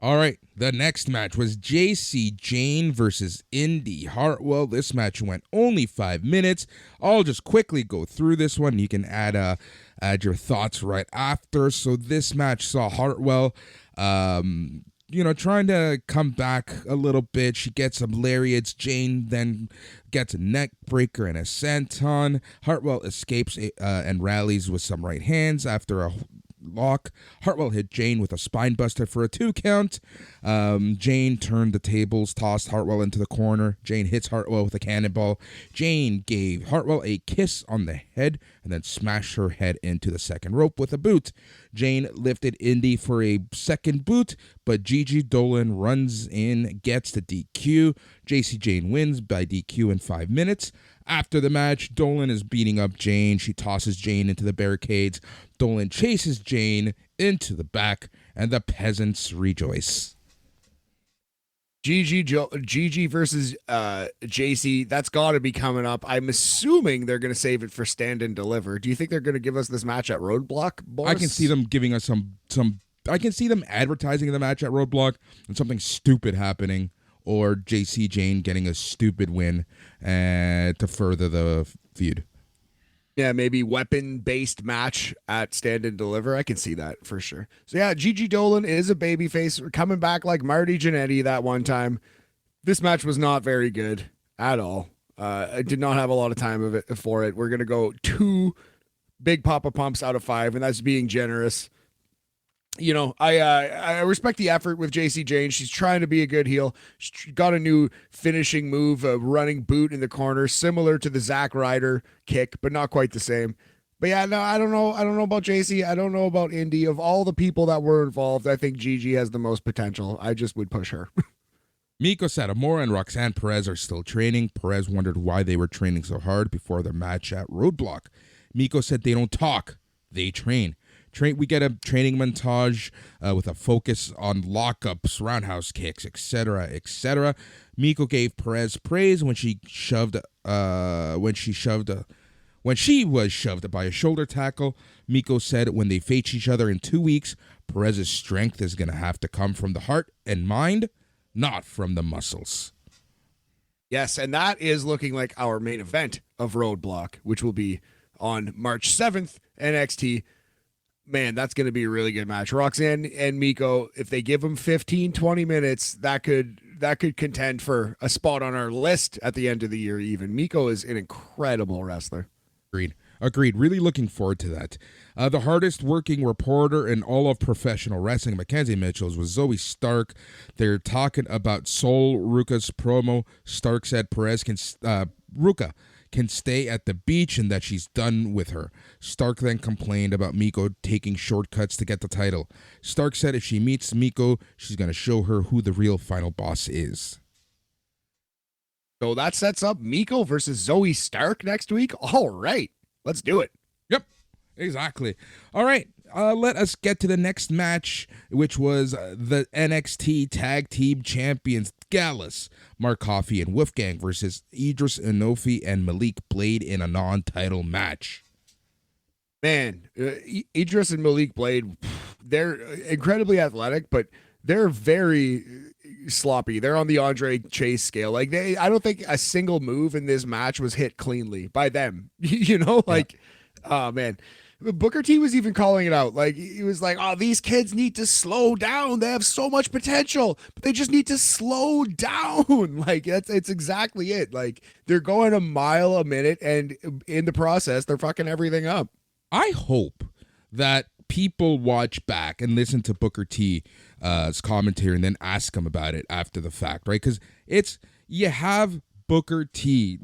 Speaker 1: All right. The next match was JC Jane versus Indy Hartwell. This match went only 5 minutes. I'll just quickly go through this one. You can add your thoughts right after. So this match saw Hartwell trying to come back a little bit. She gets some lariats. Jane then gets a neck breaker and a senton. Hartwell escapes and rallies with some right hands after a lock. Hartwell hit Jane with a spine buster for a 2 count. Jane turned the tables, tossed Hartwell into the corner. Jane hits Hartwell with a cannonball. Jane gave Hartwell a kiss on the head and then smashed her head into the second rope with a boot. Jane lifted Indy for a second boot, but Gigi Dolan runs in, gets the DQ. JC Jane wins by DQ in 5 minutes. After the match, Dolan is beating up Jane. She tosses Jane into the barricades. Dolan chases Jane into the back, and the peasants rejoice.
Speaker 2: Gigi versus JC, that's got to be coming up. I'm assuming they're going to save it for Stand and Deliver. Do you think they're going to give us this match at Roadblock, Boris?
Speaker 1: I can see them giving us some. I can see them advertising the match at Roadblock and something stupid happening, or JC Jane getting a stupid win to further the feud.
Speaker 2: Yeah, maybe weapon-based match at Stand and Deliver. I can see that for sure. So yeah, Gigi Dolan is a babyface, coming back like Marty Jannetty that one time. This match was not very good at all. I did not have a lot of time for it. We're going to go 2 big Papa Pumps out of 5, and that's being generous. You know, I respect the effort with JC Jane. She's trying to be a good heel. She got a new finishing move, a running boot in the corner, similar to the Zack Ryder kick, but not quite the same. But yeah, no, I don't know about JC. I don't know about Indy. Of all the people that were involved, I think Gigi has the most potential. I just would push her.
Speaker 1: Miko Satomura and Roxanne Perez are still training. Perez wondered why they were training so hard before their match at Roadblock. Miko said they don't talk, they train. We get a training montage with a focus on lockups, roundhouse kicks, etc., etc. Miko gave Perez praise when she was shoved by a shoulder tackle. Miko said when they face each other in 2 weeks, Perez's strength is going to have to come from the heart and mind, not from the muscles.
Speaker 2: Yes, and that is looking like our main event of Roadblock, which will be on March 7th, NXT. Man, that's going to be a really good match. Roxanne and Miko, if they give them 15, 20 minutes, that could contend for a spot on our list at the end of the year even. Miko is an incredible wrestler.
Speaker 1: Agreed. Really looking forward to that. The hardest working reporter in all of professional wrestling, Mackenzie Mitchells, was Zoe Stark. They're talking about Sol Ruka's promo. Stark said Ruka can stay at the beach and that she's done with her. Stark then complained about Miko taking shortcuts to get the title. Stark said if she meets Miko, she's going to show her who the real final boss is.
Speaker 2: So that sets up Miko versus Zoe Stark next week. All right, let's do it.
Speaker 1: Yep, exactly. All right, let us get to the next match, which was the NXT Tag Team Champions Gallus, Mark Coffey, and Wolfgang versus Idris Enofi and Malik Blade in a non-title match.
Speaker 2: Man, Idris and Malik Blade, they're incredibly athletic, but they're very sloppy. They're on the Andre Chase scale. Like I don't think a single move in this match was hit cleanly by them. Oh man. Booker T was even calling it out. Like he was like, "Oh, these kids need to slow down. They have so much potential, but they just need to slow down." Like it's exactly it. Like they're going a mile a minute, and in the process, they're fucking everything up.
Speaker 1: I hope that people watch back and listen to Booker T's commentary and then ask him about it after the fact, right? Because you have Booker T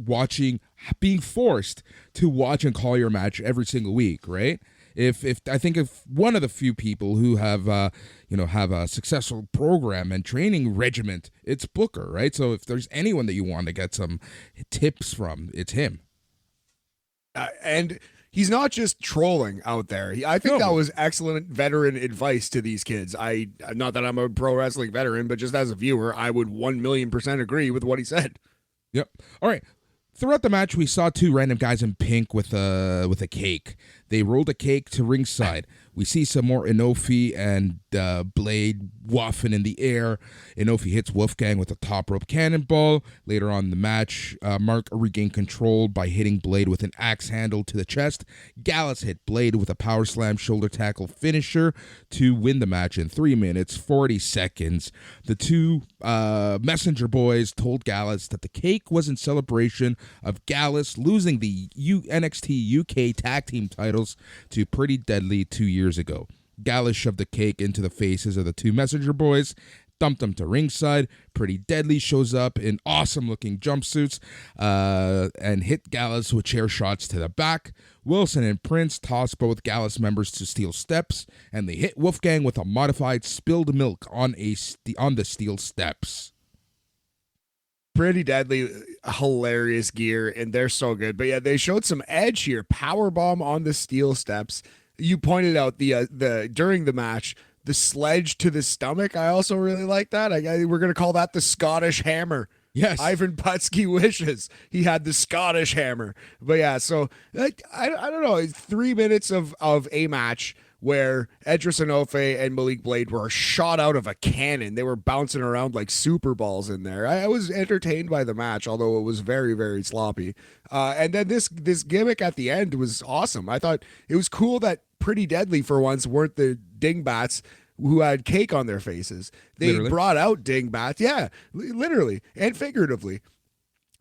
Speaker 1: being forced to watch and call your match every single week, right? If I think if one of the few people who have have a successful program and training regiment, it's Booker, right? So if there's anyone that you want to get some tips from, it's him.
Speaker 2: And he's not just trolling out there. I think that was excellent veteran advice to these kids. Not that I'm a pro wrestling veteran, but just as a viewer, I would 1,000,000% agree with what he said.
Speaker 1: Yep. All right. Throughout the match, we saw two random guys in pink with a cake. They rolled a cake to ringside. We see some more Inofi and Blade waffing in the air. Inofi hits Wolfgang with a top rope cannonball. Later on in the match, Mark regained control by hitting Blade with an axe handle to the chest. Gallus hit Blade with a power slam shoulder tackle finisher to win the match in 3 minutes, 40 seconds. The two messenger boys told Gallus that the cake was in celebration of Gallus losing the NXT UK tag team titles to Pretty Deadly 2 years ago. Gallus shoved the cake into the faces of the two messenger boys, dumped them to ringside. Pretty Deadly shows up in awesome looking jumpsuits and hit Gallus with chair shots to the back. Wilson and Prince tossed both Gallus members to steel steps, and they hit Wolfgang with a modified spilled milk on the steel steps.
Speaker 2: Pretty Deadly, hilarious gear, and they're so good. But yeah, they showed some edge here. Powerbomb on the steel steps. You pointed out the during the match, the sledge to the stomach. I also really like that. We're gonna call that the Scottish hammer.
Speaker 1: Yes,
Speaker 2: Ivan Putski wishes he had the Scottish hammer. But yeah, so I don't know. 3 minutes of a match where Edris Enofe and Malik Blade were shot out of a cannon. They were bouncing around like super balls in there. I was entertained by the match, although it was very, very sloppy. And then this gimmick at the end was awesome. I thought it was cool that Pretty Deadly for once weren't the dingbats who had cake on their faces. They
Speaker 1: Literally.
Speaker 2: brought out dingbats. Yeah, literally and figuratively.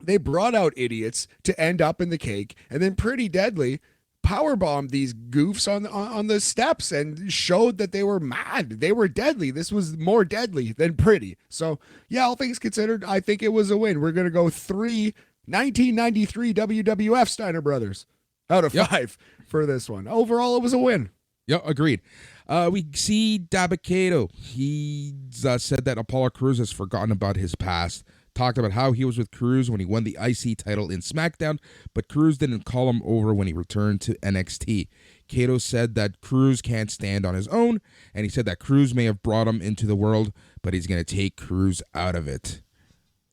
Speaker 2: They brought out idiots to end up in the cake, and then Pretty Deadly powerbombed these goofs on the steps and showed that they were mad. They were deadly. This was more deadly than pretty. So yeah, all things considered, I think it was a win. We're going to go 1993 WWF Steiner Brothers out of 5 for this one. Overall, it was a win.
Speaker 1: Yeah, agreed. We see Dabba-Kato. He said that Apollo Crews has forgotten about his past. Talked about how he was with Crews when he won the IC title in SmackDown, but Crews didn't call him over when he returned to NXT. Kato said that Crews can't stand on his own, and he said that Crews may have brought him into the world, but he's going to take Crews out of it.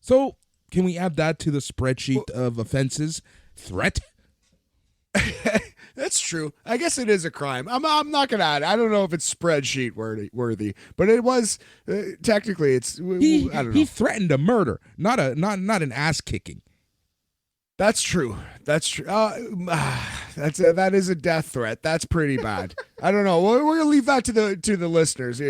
Speaker 1: So, can we add that to the spreadsheet of offenses? Threat?
Speaker 2: That's true. I guess it is a crime. I'm not gonna add. I don't know if it's spreadsheet worthy, but it was technically. I don't know.
Speaker 1: He threatened a murder, not an ass kicking.
Speaker 2: That's true. That's true. That is a death threat. That's pretty bad. I don't know. We're gonna leave that to the listeners.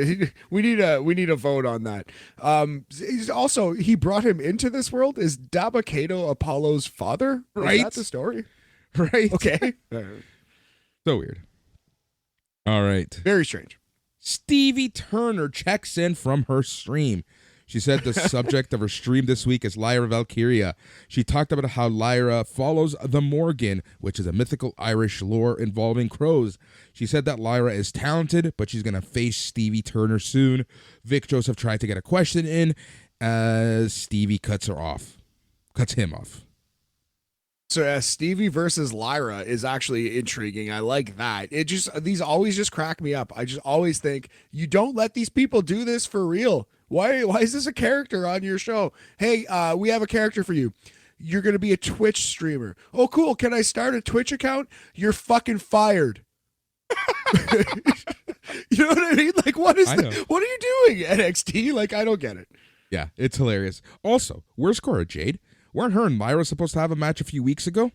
Speaker 2: We need a vote on that. Also, he brought him into this world. Is Dabba-Kato Apollo's father?
Speaker 1: Right.
Speaker 2: Is that the story?
Speaker 1: Right.
Speaker 2: Okay.
Speaker 1: So weird. All right.
Speaker 2: Very strange.
Speaker 1: Stevie Turner checks in from her stream. She said the subject of her stream this week is Lyra Valkyria. She talked about how Lyra follows the Morgan, which is a mythical Irish lore involving crows. She said that Lyra is talented, but she's going to face Stevie Turner soon. Vic Joseph tried to get a question in as Stevie cuts him off.
Speaker 2: So Stevie versus Lyra is actually intriguing. I like that. These always just crack me up. I just always think, you don't let these people do this for real. Why is this a character on your show? Hey, we have a character for you. You're going to be a Twitch streamer. Oh, cool. Can I start a Twitch account? You're fucking fired. You know what I mean? Like, what are you doing, NXT? Like, I don't get it.
Speaker 1: Yeah, it's hilarious. Also, where's Cora Jade? Weren't her and Lyra supposed to have a match a few weeks ago?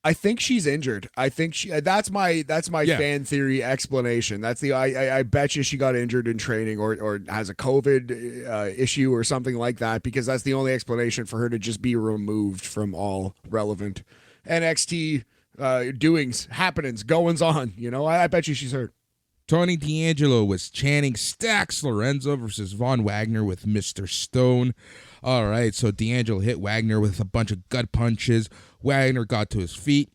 Speaker 2: I think she's injured. I think that's my fan theory explanation. That's I bet you she got injured in training or has a COVID issue or something like that, because that's the only explanation for her to just be removed from all relevant NXT doings, happenings, goings on. You know, I bet you she's hurt.
Speaker 1: Tony D'Angelo was chanting Stax Lorenzo versus Von Wagner with Mr. Stone. All right, so D'Angelo hit Wagner with a bunch of gut punches. Wagner got to his feet.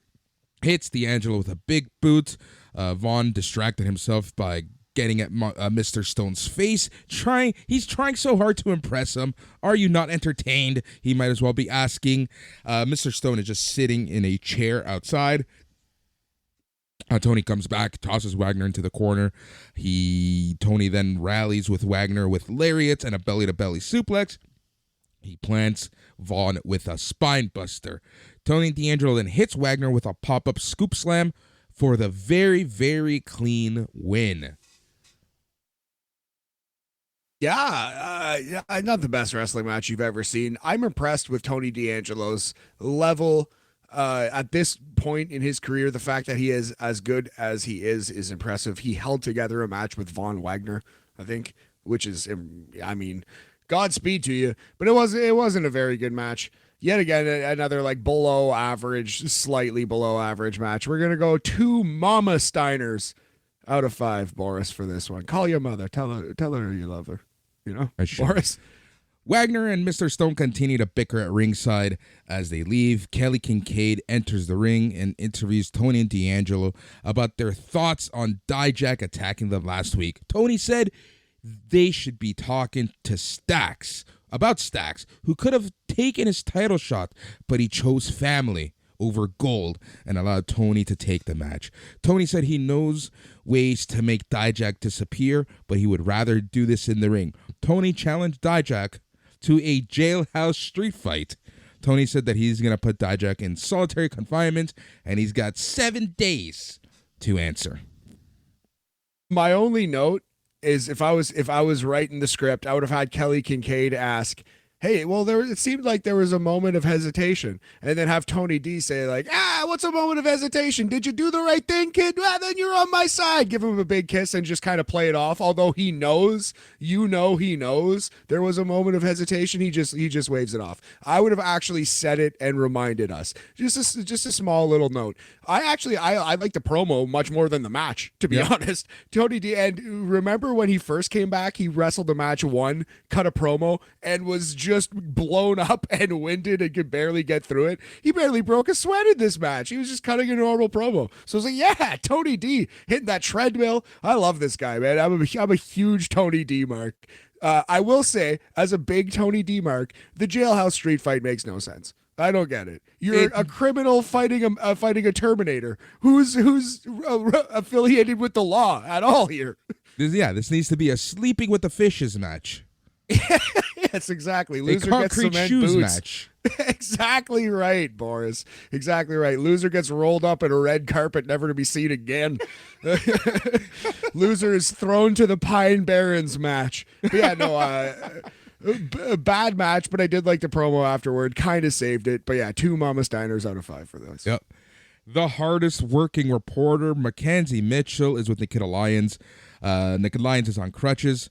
Speaker 1: hits D'Angelo with a big boot. Vaughn distracted himself by getting at Mr. Stone's face. He's trying so hard to impress him. Are you not entertained? He might as well be asking. Mr. Stone is just sitting in a chair outside. Tony comes back, tosses Wagner into the corner. Tony then rallies with Wagner with lariats and a belly-to-belly suplex. He plants Vaughn with a spine buster. Tony D'Angelo then hits Wagner with a pop-up scoop slam for the very, very clean win.
Speaker 2: Yeah, not the best wrestling match you've ever seen. I'm impressed with Tony D'Angelo's level at this point in his career. The fact that he is as good as he is impressive. He held together a match with Von Wagner, I think, which is, I mean, Godspeed to you. But it wasn't a very good match. Yet again, another like below average, slightly below average match. We're gonna go 2 Mama Steiners out of 5, Boris, for this one. Call your mother. Tell her you love her. You know, Boris.
Speaker 1: Wagner and Mr. Stone continue to bicker at ringside. As they leave, Kelly Kincaid enters the ring and interviews Tony and D'Angelo about their thoughts on Dijak attacking them last week. Tony said they should be talking to Stacks, who could have taken his title shot, but he chose family over gold and allowed Tony to take the match. Tony said he knows ways to make Dijak disappear, but he would rather do this in the ring. Tony challenged Dijak to a jailhouse street fight. Tony said that he's going to put Dijak in solitary confinement, and he's got 7 days to answer.
Speaker 2: My only note is if I was writing the script, I would have had Kelly Kincaid ask, hey, well, it seemed like there was a moment of hesitation. And then have Tony D say, like, what's a moment of hesitation? Did you do the right thing, kid? Well, then you're on my side. Give him a big kiss and just kind of play it off. Although he knows, he knows there was a moment of hesitation. He just waves it off. I would have actually said it and reminded us. Just a small little note. I like the promo much more than the match, to be honest. Tony D, and remember when he first came back, he wrestled the match, won, cut a promo, and was just blown up and winded and could barely get through it. He barely broke a sweat in this match. He was just cutting a normal promo. So I was like, yeah, Tony D hitting that treadmill. I love this guy, man. I'm a huge Tony D mark. I will say, as a big Tony D mark, the jailhouse street fight makes no sense. I don't get it. You're a criminal fighting a Terminator who's affiliated with the law at all here.
Speaker 1: This needs to be a sleeping with the fishes match.
Speaker 2: Yes, exactly. Loser gets cement boots. Match. Exactly right, Boris. Exactly right. Loser gets rolled up in a red carpet, never to be seen again. Loser is thrown to the Pine Barrens match. But yeah, no, a bad match, but I did like the promo afterward. Kind of saved it. But yeah, 2 Mama Steiners out of 5 for those.
Speaker 1: Yep. The hardest working reporter, Mackenzie Mitchell, is with Nikita Lyons. Nikita Lyons is on crutches.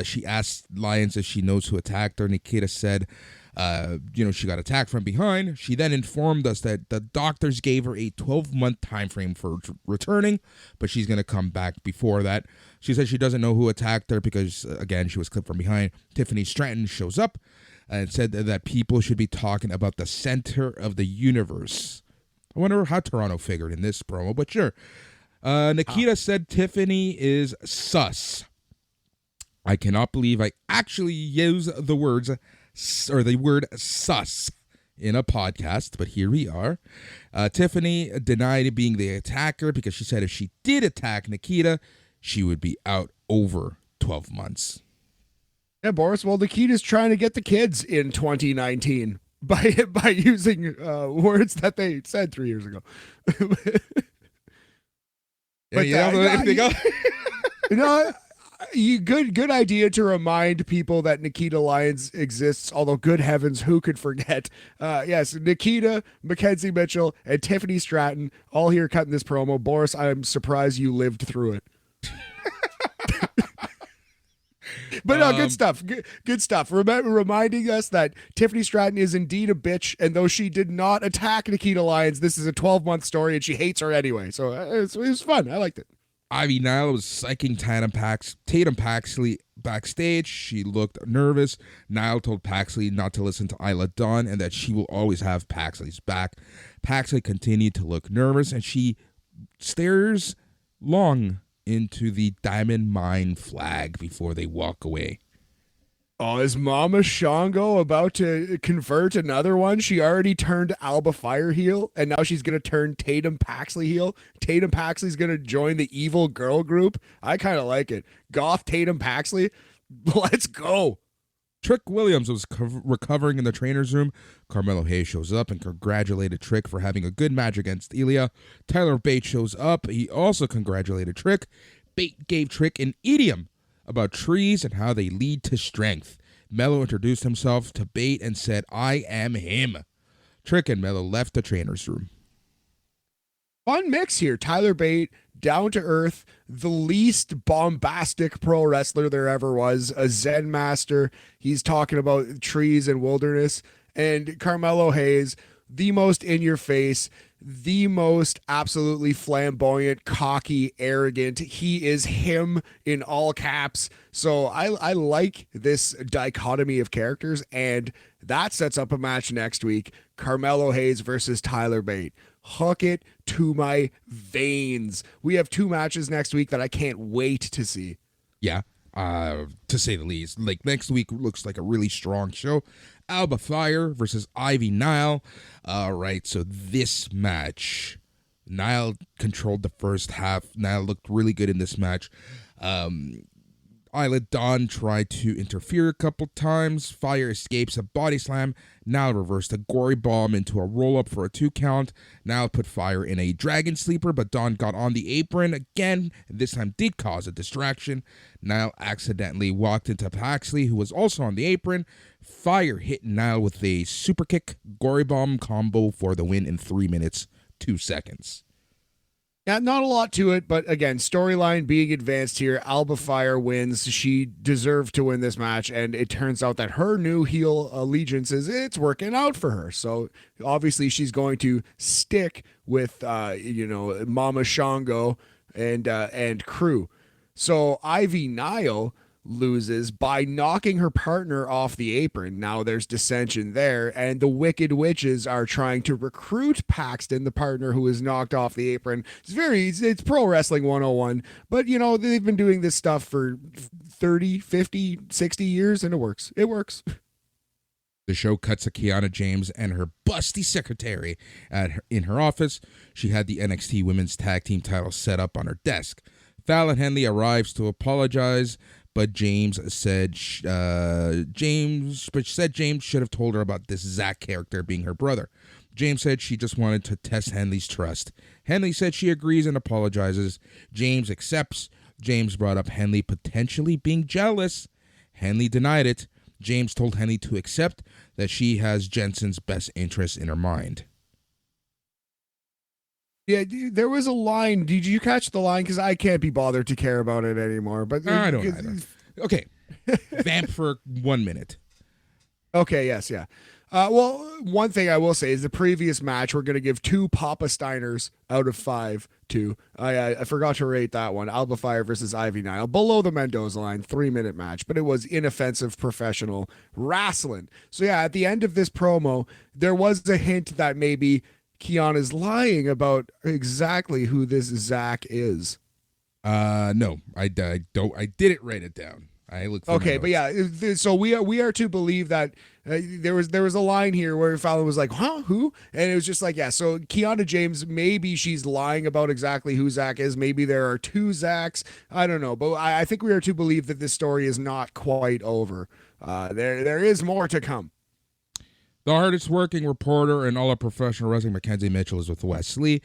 Speaker 1: She asked Lyons if she knows who attacked her. Nikita said, she got attacked from behind. She then informed us that the doctors gave her a 12-month time frame for returning, but she's going to come back before that. She said she doesn't know who attacked her because, again, she was clipped from behind. Tiffany Stratton shows up and said that people should be talking about the center of the universe. I wonder how Toronto figured in this promo, but sure. Nikita said Tiffany is sus. I cannot believe I actually use the word sus in a podcast, but here we are. Tiffany denied being the attacker because she said if she did attack Nikita, she would be out over 12 months.
Speaker 2: Yeah, Boris, well, Nikita's trying to get the kids in 2019 by using words that they said 3 years ago. Good idea to remind people that Nikita Lyons exists, although good heavens, who could forget? Yes, Nikita, Mackenzie Mitchell, and Tiffany Stratton all here cutting this promo. Boris, I'm surprised you lived through it. But no, good stuff. Good stuff. Reminding us that Tiffany Stratton is indeed a bitch, and though she did not attack Nikita Lyons, this is a 12-month story, and she hates her anyway. So it was fun. I liked it.
Speaker 1: Ivy Nile was psyching Tatum backstage. She looked nervous. Niall told Paxley not to listen to Isla Dawn and that she will always have Paxley's back. Paxley continued to look nervous, and she stares long into the diamond mine flag before they walk away.
Speaker 2: Oh, is Mama Shango about to convert another one? She already turned Alba Fire heel, and now she's going to turn Tatum Paxley heel. Tatum Paxley's going to join the evil girl group. I kind of like it. Goth Tatum Paxley, let's go.
Speaker 1: Trick Williams was recovering in the trainer's room. Carmelo Hayes shows up and congratulated Trick for having a good match against Ilja. Tyler Bate shows up. He also congratulated Trick. Bate gave Trick an idiom about trees and how they lead to strength. Mello introduced himself to Bate and said, "I am him." Trick and Mello left the trainer's room.
Speaker 2: Fun mix here. Tyler Bate, down to earth, the least bombastic pro wrestler there ever was, a Zen master. He's talking about trees and wilderness. And Carmelo Hayes, the most in your face, the most absolutely flamboyant, cocky, arrogant. He is him in all caps. So I like this dichotomy of characters, and that sets up a match next week. Carmelo Hayes versus Tyler Bate. Hook it to my veins. We have 2 matches next week that I can't wait to see.
Speaker 1: Yeah, to say the least. Like, next week looks like a really strong show. Alba Fire versus Ivy Nile. All right, so this match, Nile controlled the first half. Nile looked really good in this match. Isla Dawn tried to interfere a couple times. Fire escapes a body slam. Nile reversed a gory bomb into a roll-up for a 2 count. Nile put Fire in a dragon sleeper, but Dawn got on the apron again, and this time did cause a distraction. Nile accidentally walked into Paxley, who was also on the apron. Fire hit Nile with a super kick gory bomb combo for the win in 3 minutes, 2 seconds.
Speaker 2: Yeah, not a lot to it, but again, storyline being advanced here. Alba Fire wins. She deserved to win this match, and it turns out that her new heel allegiance it's working out for her. So obviously she's going to stick with Mama Shango and crew. So Ivy Nile loses by knocking her partner off the apron. Now there's dissension there, and the Wicked Witches are trying to recruit Paxton, the partner who is knocked off the apron. It's pro wrestling 101, but they've been doing this stuff for 30, 50, 60 years, and it works. It works.
Speaker 1: The show cuts to Kiana James and her busty secretary in her office. She had the NXT Women's Tag Team title set up on her desk. Fallon Henley arrives to apologize, but James said James should have told her about this Zach character being her brother. James said she just wanted to test Henley's trust. Henley said she agrees and apologizes. James accepts. James brought up Henley potentially being jealous. Henley denied it. James told Henley to accept that she has Jensen's best interest in her mind.
Speaker 2: Yeah, there was a line. Did you catch the line? Because I can't be bothered to care about it anymore. But
Speaker 1: I don't either. Okay, vamp for 1 minute.
Speaker 2: Okay, yes, yeah. Well, one thing I will say is the previous match, we're going to give 2 Papa Steiners out of 5 to. I forgot to rate that one. Alba Fire versus Ivy Nile. Below the Mendoza line, 3-minute match. But it was inoffensive professional wrestling. So yeah, at the end of this promo, there was a hint that maybe Kiana's lying about exactly who this Zach is.
Speaker 1: No, I don't. I didn't write it down. I look.
Speaker 2: Okay, but yeah, so we are to believe that there was a line here where Fallon was like, "Huh, who?" And it was just like, yeah. So Kiana James, maybe she's lying about exactly who Zach is. Maybe there are 2 Zachs. I don't know, but I think we are to believe that this story is not quite over. There is more to come.
Speaker 1: The hardest working reporter in all of professional wrestling, Mackenzie Mitchell, is with Wes Lee.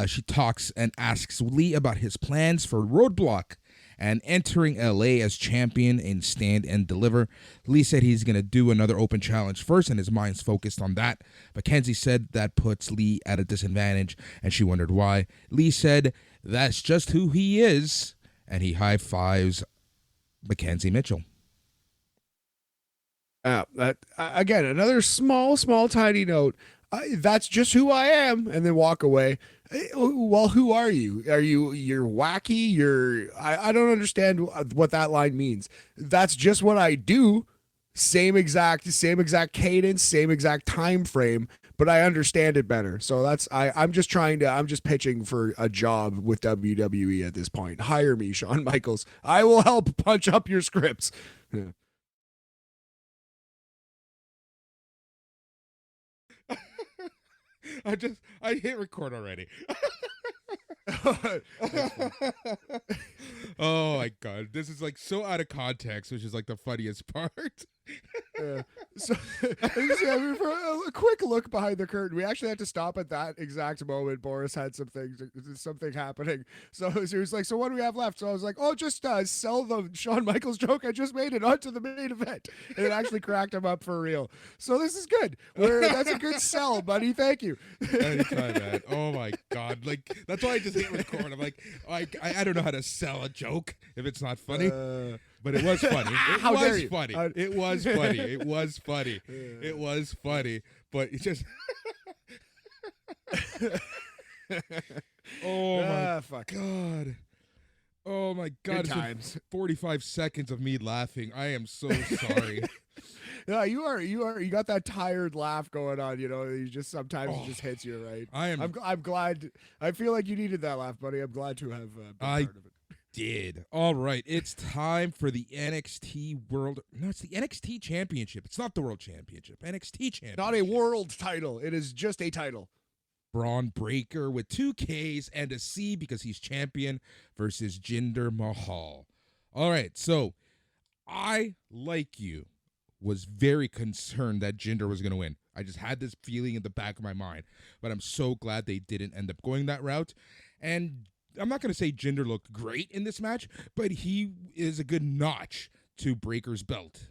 Speaker 1: She talks and asks Lee about his plans for Roadblock and entering LA as champion in Stand and Deliver. Lee said he's going to do another open challenge first, and his mind's focused on that. Mackenzie said that puts Lee at a disadvantage, and she wondered why. Lee said that's just who he is, and he high-fives Mackenzie Mitchell.
Speaker 2: Again, another small, tiny note. That's just who I am, and then walk away. Well, who are you? You're wacky? I don't understand what that line means. That's just what I do. Same exact cadence, same exact time frame, but I understand it better. So I'm just pitching for a job with WWE at this point. Hire me, Shawn Michaels. I will help punch up your scripts. Yeah.
Speaker 1: I hit record already. Oh my god, this is like so out of context, which is like the funniest part.
Speaker 2: So for a quick look behind the curtain, we actually had to stop at that exact moment. Boris had something happening, so he was like, "So what do we have left?" So I was like, "Oh, just sell the Shawn Michaels joke I just made it onto the main event," and it actually cracked him up for real. So this is good. That's a good sell, buddy. Thank you.
Speaker 1: Anytime, man. Oh my god, like that's why I just hit record. I'm like, I don't know how to sell a joke if it's not funny. But it was funny.
Speaker 2: How dare you?
Speaker 1: Funny. It was funny. It was funny. It was funny. But it just. Oh my god. Oh my god.
Speaker 2: Good times.
Speaker 1: 45 seconds of me laughing. I am so sorry.
Speaker 2: Yeah, you got that tired laugh going on, you just sometimes it just hits you, right? I'm glad. I feel like you needed that laugh, buddy. I'm glad to have been part of it.
Speaker 1: Did. All right, it's time for the NXT World. No, it's the NXT Championship. It's not the World Championship. NXT Championship.
Speaker 2: Not a world title. It is just a title.
Speaker 1: Bron Breakker with 2 Ks and a C because he's champion versus Jinder Mahal. All right, so I, like you, was very concerned that Jinder was going to win. I just had this feeling in the back of my mind, but I'm so glad they didn't end up going that route. And I'm not going to say Jinder looked great in this match, but he is a good notch to Breakker's belt.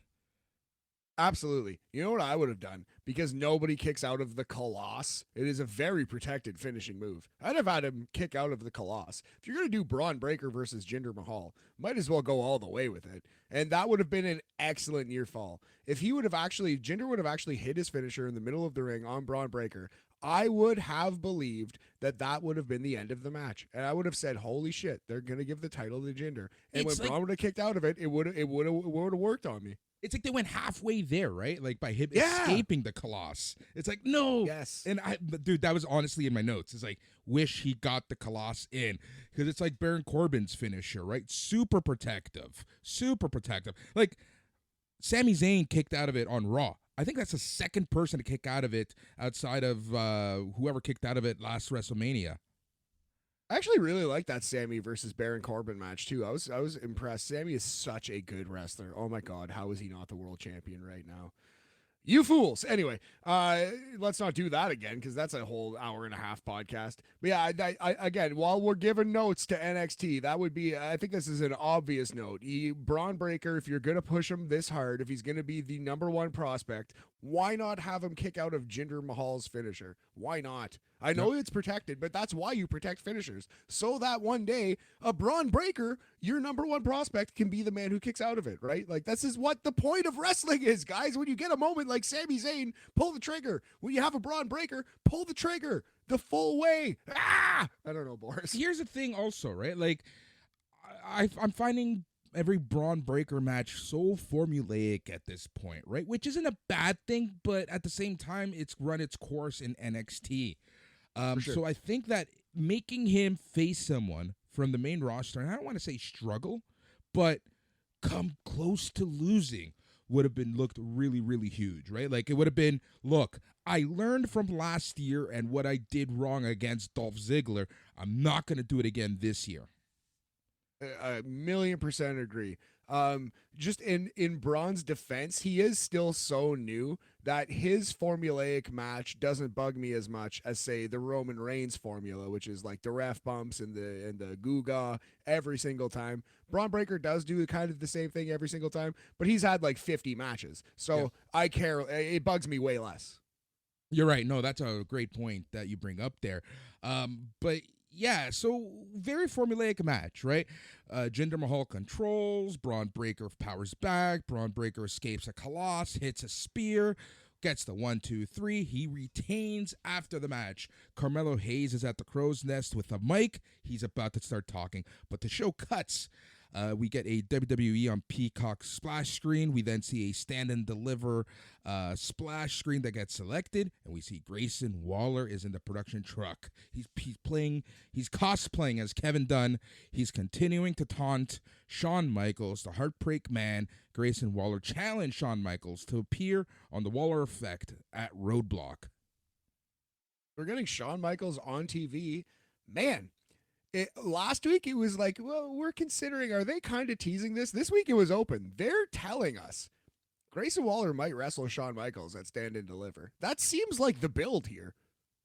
Speaker 2: Absolutely. You know what I would have done? Because nobody kicks out of the Colossus. It is a very protected finishing move. I'd have had him kick out of the Colossus. If you're going to do Bron Breakker versus Jinder Mahal, might as well go all the way with it. And that would have been an excellent near fall. If Jinder would have actually hit his finisher in the middle of the ring on Bron Breakker, I would have believed that would have been the end of the match. And I would have said, holy shit, they're going to give the title to Jinder. And when Bron would have kicked out of it, it would have worked on me.
Speaker 1: It's like they went halfway there, right? Like by him escaping the Colossus. It's like, no.
Speaker 2: Yes.
Speaker 1: And dude, that was honestly in my notes. It's like, wish he got the Colossus in. Because it's like Baron Corbin's finisher, right? Super protective. Super protective. Like, Sami Zayn kicked out of it on Raw. I think that's the second person to kick out of it outside of whoever kicked out of it last WrestleMania.
Speaker 2: I actually really like that Sami versus Baron Corbin match too. I was impressed. Sami is such a good wrestler. Oh my god, how is he not the world champion right now? You fools. Anyway, let's not do that again because that's a whole hour and a half podcast. But yeah, I again, while we're giving notes to NXT, that would be, I think this is an obvious note. Bron Breakker, if you're going to push him this hard, if he's going to be the #1 prospect, why not have him kick out of Jinder Mahal's finisher? Why not? I know it's protected, but that's why you protect finishers. So that one day, a Bron Breakker, your #1 prospect, can be the man who kicks out of it, right? Like, this is what the point of wrestling is, guys. When you get a moment like Sami Zayn, pull the trigger. When you have a Bron Breakker, pull the trigger the full way. I don't know, Boris.
Speaker 1: Here's the thing also, right? Like, I'm finding every Bron Breakker match so formulaic at this point, right? Which isn't a bad thing, but at the same time, it's run its course in NXT. Sure. So I think that making him face someone from the main roster, and I don't want to say struggle, but come close to losing would have been looked really, really huge, right? Like, it would have been, look, I learned from last year and what I did wrong against Dolph Ziggler. I'm not going to do it again this year.
Speaker 2: 1,000,000% agree. Just in Bron's defense, he is still so new that his formulaic match doesn't bug me as much as, say, the Roman Reigns formula, which is like the ref bumps and the Guga every single time. Bron Breakker does do kind of the same thing every single time, but he's had like 50 matches. So I care. It bugs me way less.
Speaker 1: You're right. No, that's a great point that you bring up there. But yeah, so very formulaic match, right? Jinder Mahal controls, Bron Breakker powers back, Bron Breakker escapes a Colossus, hits a spear. gets the 1, 2, 3. He retains after the match. Carmelo Hayes is at the crow's nest with a mic. He's about to start talking, but the show cuts. We get a WWE on Peacock splash screen. We then see a stand and deliver splash screen that gets selected, and we see Grayson Waller is in the production truck. He's cosplaying as Kevin Dunn. He's continuing to taunt Shawn Michaels, the Heartbreak Man. Grayson Waller challenged Shawn Michaels to appear on the Waller Effect at Roadblock.
Speaker 2: We're getting Shawn Michaels on TV. Man, last week it was like, well, we're considering, are they kind of teasing this? This week it was open. They're telling us Grayson Waller might wrestle Shawn Michaels at Stand and Deliver. That seems like the build here.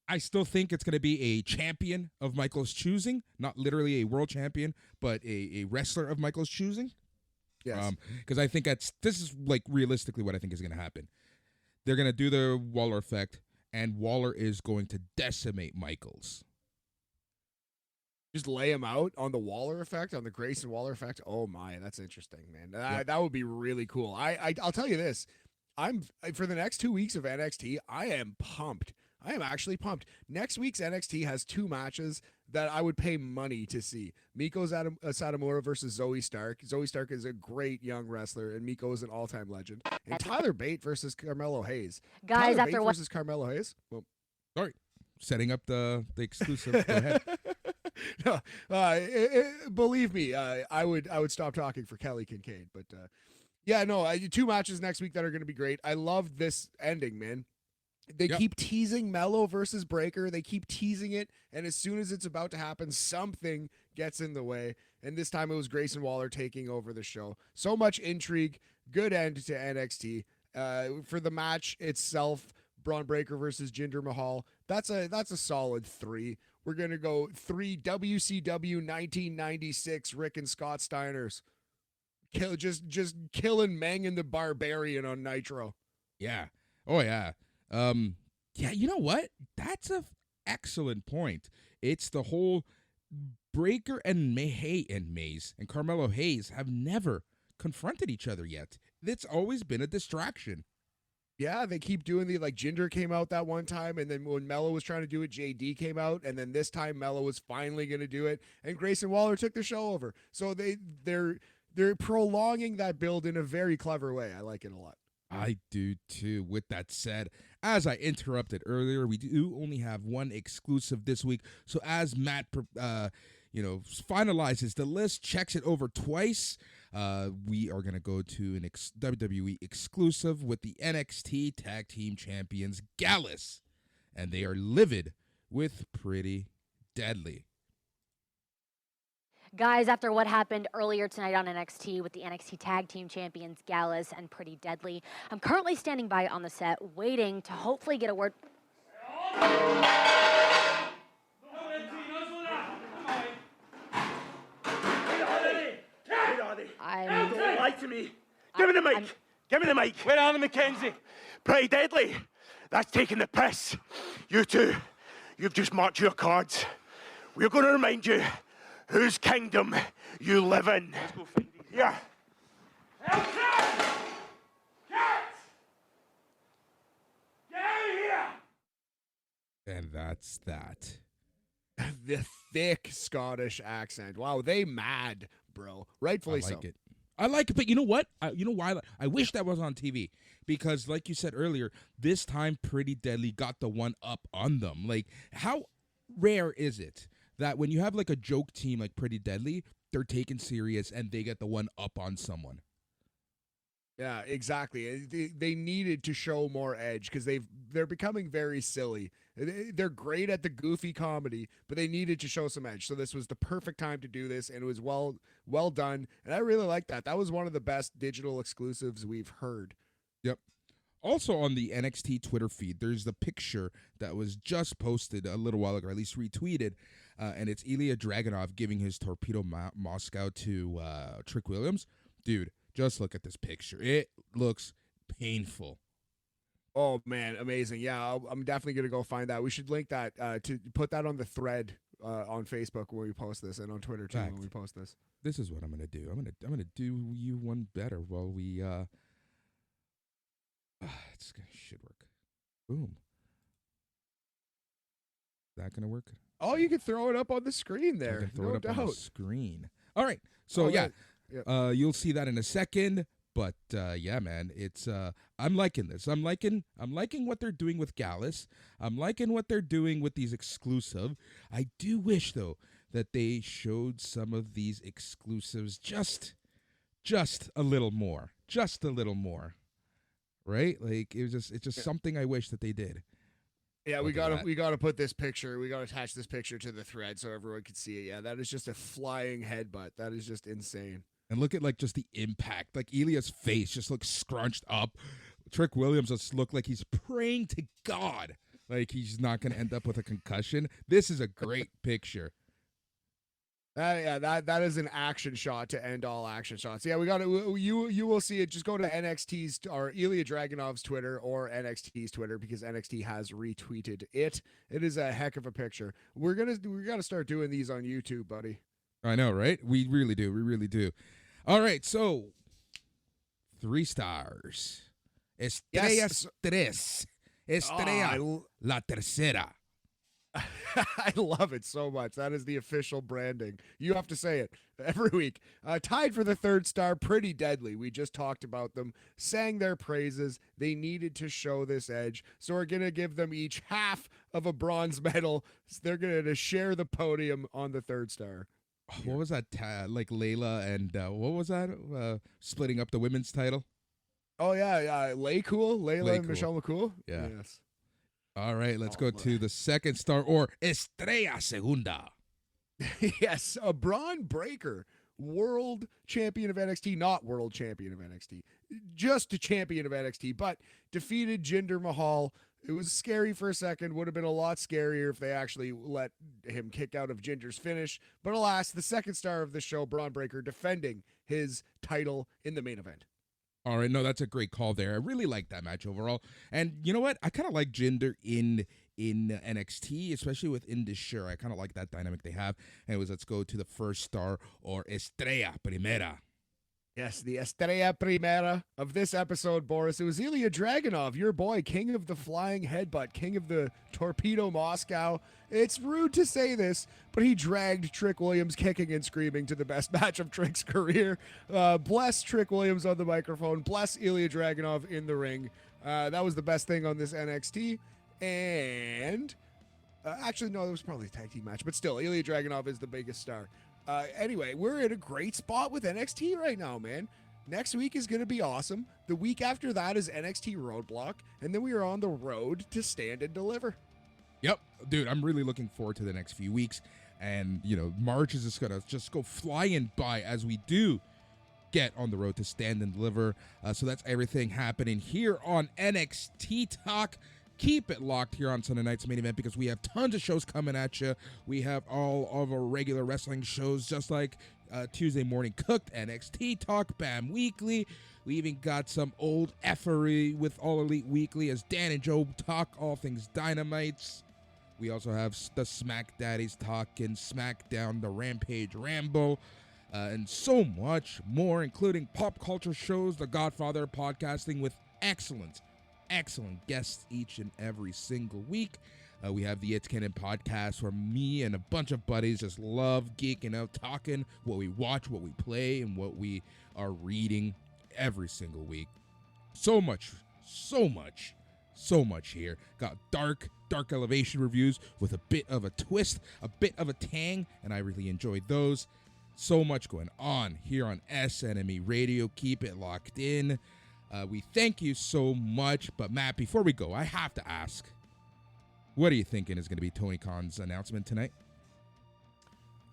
Speaker 1: I still think it's going to be a champion of Michaels' choosing, not literally a world champion, but a wrestler of Michaels' choosing.
Speaker 2: Yes.
Speaker 1: Because I think this is like realistically what I think is going to happen. They're going to do the Waller Effect, and Waller is going to decimate Michaels.
Speaker 2: Just lay him out on the Waller Effect, on the Grayson Waller Effect. Oh my, that's interesting, man. That would be really cool. I'll tell you this. For the next 2 weeks of NXT, I am pumped. I am actually pumped. Next week's NXT has 2 matches that I would pay money to see. Miko Satomura versus Zoe Stark. Zoe Stark is a great young wrestler, and Miko is an all-time legend. And Tyler Bate versus Carmelo Hayes.
Speaker 3: Guys,
Speaker 2: Tyler
Speaker 3: after
Speaker 2: Bate
Speaker 3: what?
Speaker 2: versus Carmelo Hayes. Well,
Speaker 1: Sorry, setting up the exclusive. Go ahead.
Speaker 2: No, believe me, I would stop talking for Kelly Kincaid. But yeah, no, 2 matches next week that are going to be great. I love this ending, man. They keep teasing Mello versus Breakker. They keep teasing it, and as soon as it's about to happen, something gets in the way. And this time it was Grayson Waller taking over the show. So much intrigue. Good end to NXT. For the match itself, Bron Breakker versus Jinder Mahal. That's a solid 3. We're gonna go 3 WCW 1996 Rick and Scott Steiners. Just killing Meng and the Barbarian on Nitro.
Speaker 1: Yeah. Oh yeah. Yeah, you know what? That's a excellent point. It's the whole Breakker and Maze and Carmelo Hayes have never confronted each other yet. It's always been a distraction.
Speaker 2: Yeah, they keep doing Jinder came out that one time, and then when Mello was trying to do it, JD came out, and then this time Mello was finally going to do it, and Grayson Waller took the show over. So they're prolonging that build in a very clever way. I like it a lot.
Speaker 1: I do too. With that said, as I interrupted earlier, we do only have one exclusive this week. So as Matt, finalizes the list, checks it over twice, we are gonna go to an WWE exclusive with the NXT Tag Team Champions Gallus, and they are livid with Pretty Deadly.
Speaker 3: Guys, after what happened earlier tonight on NXT with the NXT Tag Team Champions Gallus and Pretty Deadly, I'm currently standing by on the set waiting to hopefully get a word.
Speaker 4: Don't lie to me. Give me the mic. Give me the mic. Where are the McKenzie? Pretty Deadly. That's taking the piss. You two, you've just marked your cards. We're going to remind you whose kingdom you live in. Let's go find these. Yeah. Get out of here!
Speaker 1: And that's that.
Speaker 2: The thick Scottish accent. Wow, they mad, bro. Rightfully so.
Speaker 1: I like it, but you know what? You know why? I wish that was on TV because, like you said earlier, this time Pretty Deadly got the one up on them. Like, how rare is it that when you have like a joke team like Pretty Deadly, they're taken serious and they get the one up on someone?
Speaker 2: Yeah, exactly. They needed to show more edge because they're becoming very silly. They're great at the goofy comedy, but they needed to show some edge. So this was the perfect time to do this, and it was well done. And I really like that. That was one of the best digital exclusives we've heard.
Speaker 1: Yep. Also on the NXT Twitter feed, there's the picture that was just posted a little while ago, or at least retweeted, and it's Ilja Dragunov giving his Torpedo Moscow to Trick Williams. Dude, just look at this picture. It looks painful.
Speaker 2: Oh, man, amazing. Yeah, I'm definitely going to go find that. We should link that to put that on the thread on Facebook when we post this, and on Twitter, too, when we post this.
Speaker 1: This is what I'm going to do. I'm going to do you one better while we... should work. Boom. Is that gonna work?
Speaker 2: Oh, you can throw it up on the screen there.
Speaker 1: I can throw
Speaker 2: no
Speaker 1: it up
Speaker 2: doubt.
Speaker 1: on the screen. All right. So you'll see that in a second. But yeah, man, it's I'm liking this. I'm liking what they're doing with Gallus. I'm liking what they're doing with these exclusive. I do wish though that they showed some of these exclusives just a little more. Just a little more. Right? Like it's just something I wish that they did.
Speaker 2: Yeah, we gotta put this picture. We gotta attach this picture to the thread so everyone can see it. Yeah, that is just a flying headbutt. That is just insane.
Speaker 1: And look at like just the impact. Like Ilja's face just looks scrunched up. Trick Williams just looked like he's praying to God, like he's not going to end up with a concussion. This is a great picture.
Speaker 2: That is an action shot to end all action shots. Yeah, we got it. You will see it. Just go to NXT's or Ilja Dragunov's Twitter or NXT's Twitter because NXT has retweeted it. It is a heck of a picture. We gotta start doing these on YouTube, buddy.
Speaker 1: I know, right? We really do. We really do. All right, so 3 stars. Estrellas tres. Estrella la tercera.
Speaker 2: I love it so much. That is the official branding. You have to say it every week. Tied for the 3rd star, Pretty Deadly. We just talked about them, sang their praises. They needed to show this edge. So we're going to give them each half of a bronze medal. They're going to share the podium on the 3rd star.
Speaker 1: What was that? Like Layla and what was that? Splitting up the women's title?
Speaker 2: Oh, yeah. Layla and Michelle McCool?
Speaker 1: Yeah.
Speaker 2: Yes.
Speaker 1: All right, let's go to the 2nd star, or Estrella Segunda.
Speaker 2: Yes, a Bron Breakker, world champion of NXT, not world champion of NXT, just a champion of NXT, but defeated Jinder Mahal. It was scary for a second, would have been a lot scarier if they actually let him kick out of Jinder's finish. But alas, the 2nd star of the show, Bron Breakker, defending his title in the main event.
Speaker 1: All right, no, that's a great call there. I really like that match overall. And you know what? I kind of like Jinder in NXT, especially with Indus. I kind of like that dynamic they have. Anyways, let's go to the 1st star, or Estrella Primera.
Speaker 2: Yes, the Estrella Primera of this episode, Boris. It was Ilja Dragunov, your boy, king of the flying headbutt, king of the torpedo Moscow. It's rude to say this, but he dragged Trick Williams kicking and screaming to the best match of Trick's career. Bless Trick Williams on the microphone. Bless Ilja Dragunov in the ring. That was the best thing on this NXT. And actually, no, it was probably a tag team match, but still, Ilja Dragunov is the biggest star. Anyway, we're in a great spot with NXT right now, man. Next week is going to be awesome. The week after that is NXT Roadblock, and then we are on the road to Stand and Deliver.
Speaker 1: Yep, dude, I'm really looking forward to the next few weeks. And, you know, March is just going to just go flying by as we do get on the road to Stand and Deliver. So that's everything happening here on NXT Talk. Keep it locked here on Sunday night's main event because we have tons of shows coming at you. We have all of our regular wrestling shows, just like Tuesday Morning Cooked, NXT Talk, BAM Weekly. We even got some old effery with All Elite Weekly as Dan and Joe talk all things Dynamites. We also have the Smack Daddies talking SmackDown, the Rampage Ramble, and so much more, including pop culture shows, The Godfather, podcasting with excellent guests each and every single week. We have the It's Canon podcast where me and a bunch of buddies just love geeking out, talking what we watch, what we play, and what we are reading every single week. So much here. Got dark elevation reviews with a bit of a twist, a bit of a tang, and I really enjoyed those. So much going on here on SNME Radio. Keep it locked in. We thank you so much. But Matt, before we go, I have to ask, what are you thinking is going to be Tony Khan's announcement tonight?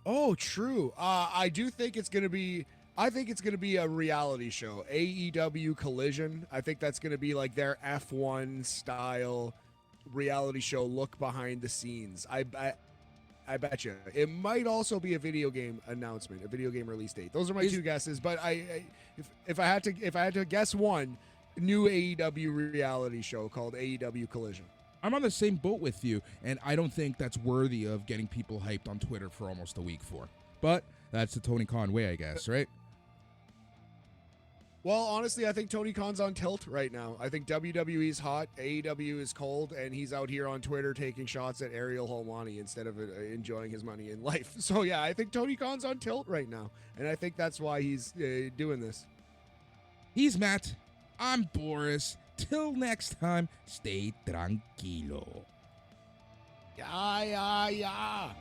Speaker 2: Oh, true. I do think it's going to be, I think it's going to be a reality show. AEW Collision. I think that's going to be like their F1 style reality show, look behind the scenes. I bet you. It might also be a video game announcement, a video game release date. Those are my two guesses. But if I had to guess one, new AEW reality show called AEW Collision.
Speaker 1: I'm on the same boat with you, and I don't think that's worthy of getting people hyped on Twitter for almost a week for. But that's the Tony Khan way, I guess, right?
Speaker 2: Well, honestly, I think Tony Khan's on tilt right now. I think WWE's hot, AEW is cold, and he's out here on Twitter taking shots at Ariel Helwani instead of enjoying his money in life. So, yeah, I think Tony Khan's on tilt right now, and I think that's why he's doing this.
Speaker 1: He's Matt. I'm Boris. Till next time, stay tranquilo.
Speaker 2: Yeah.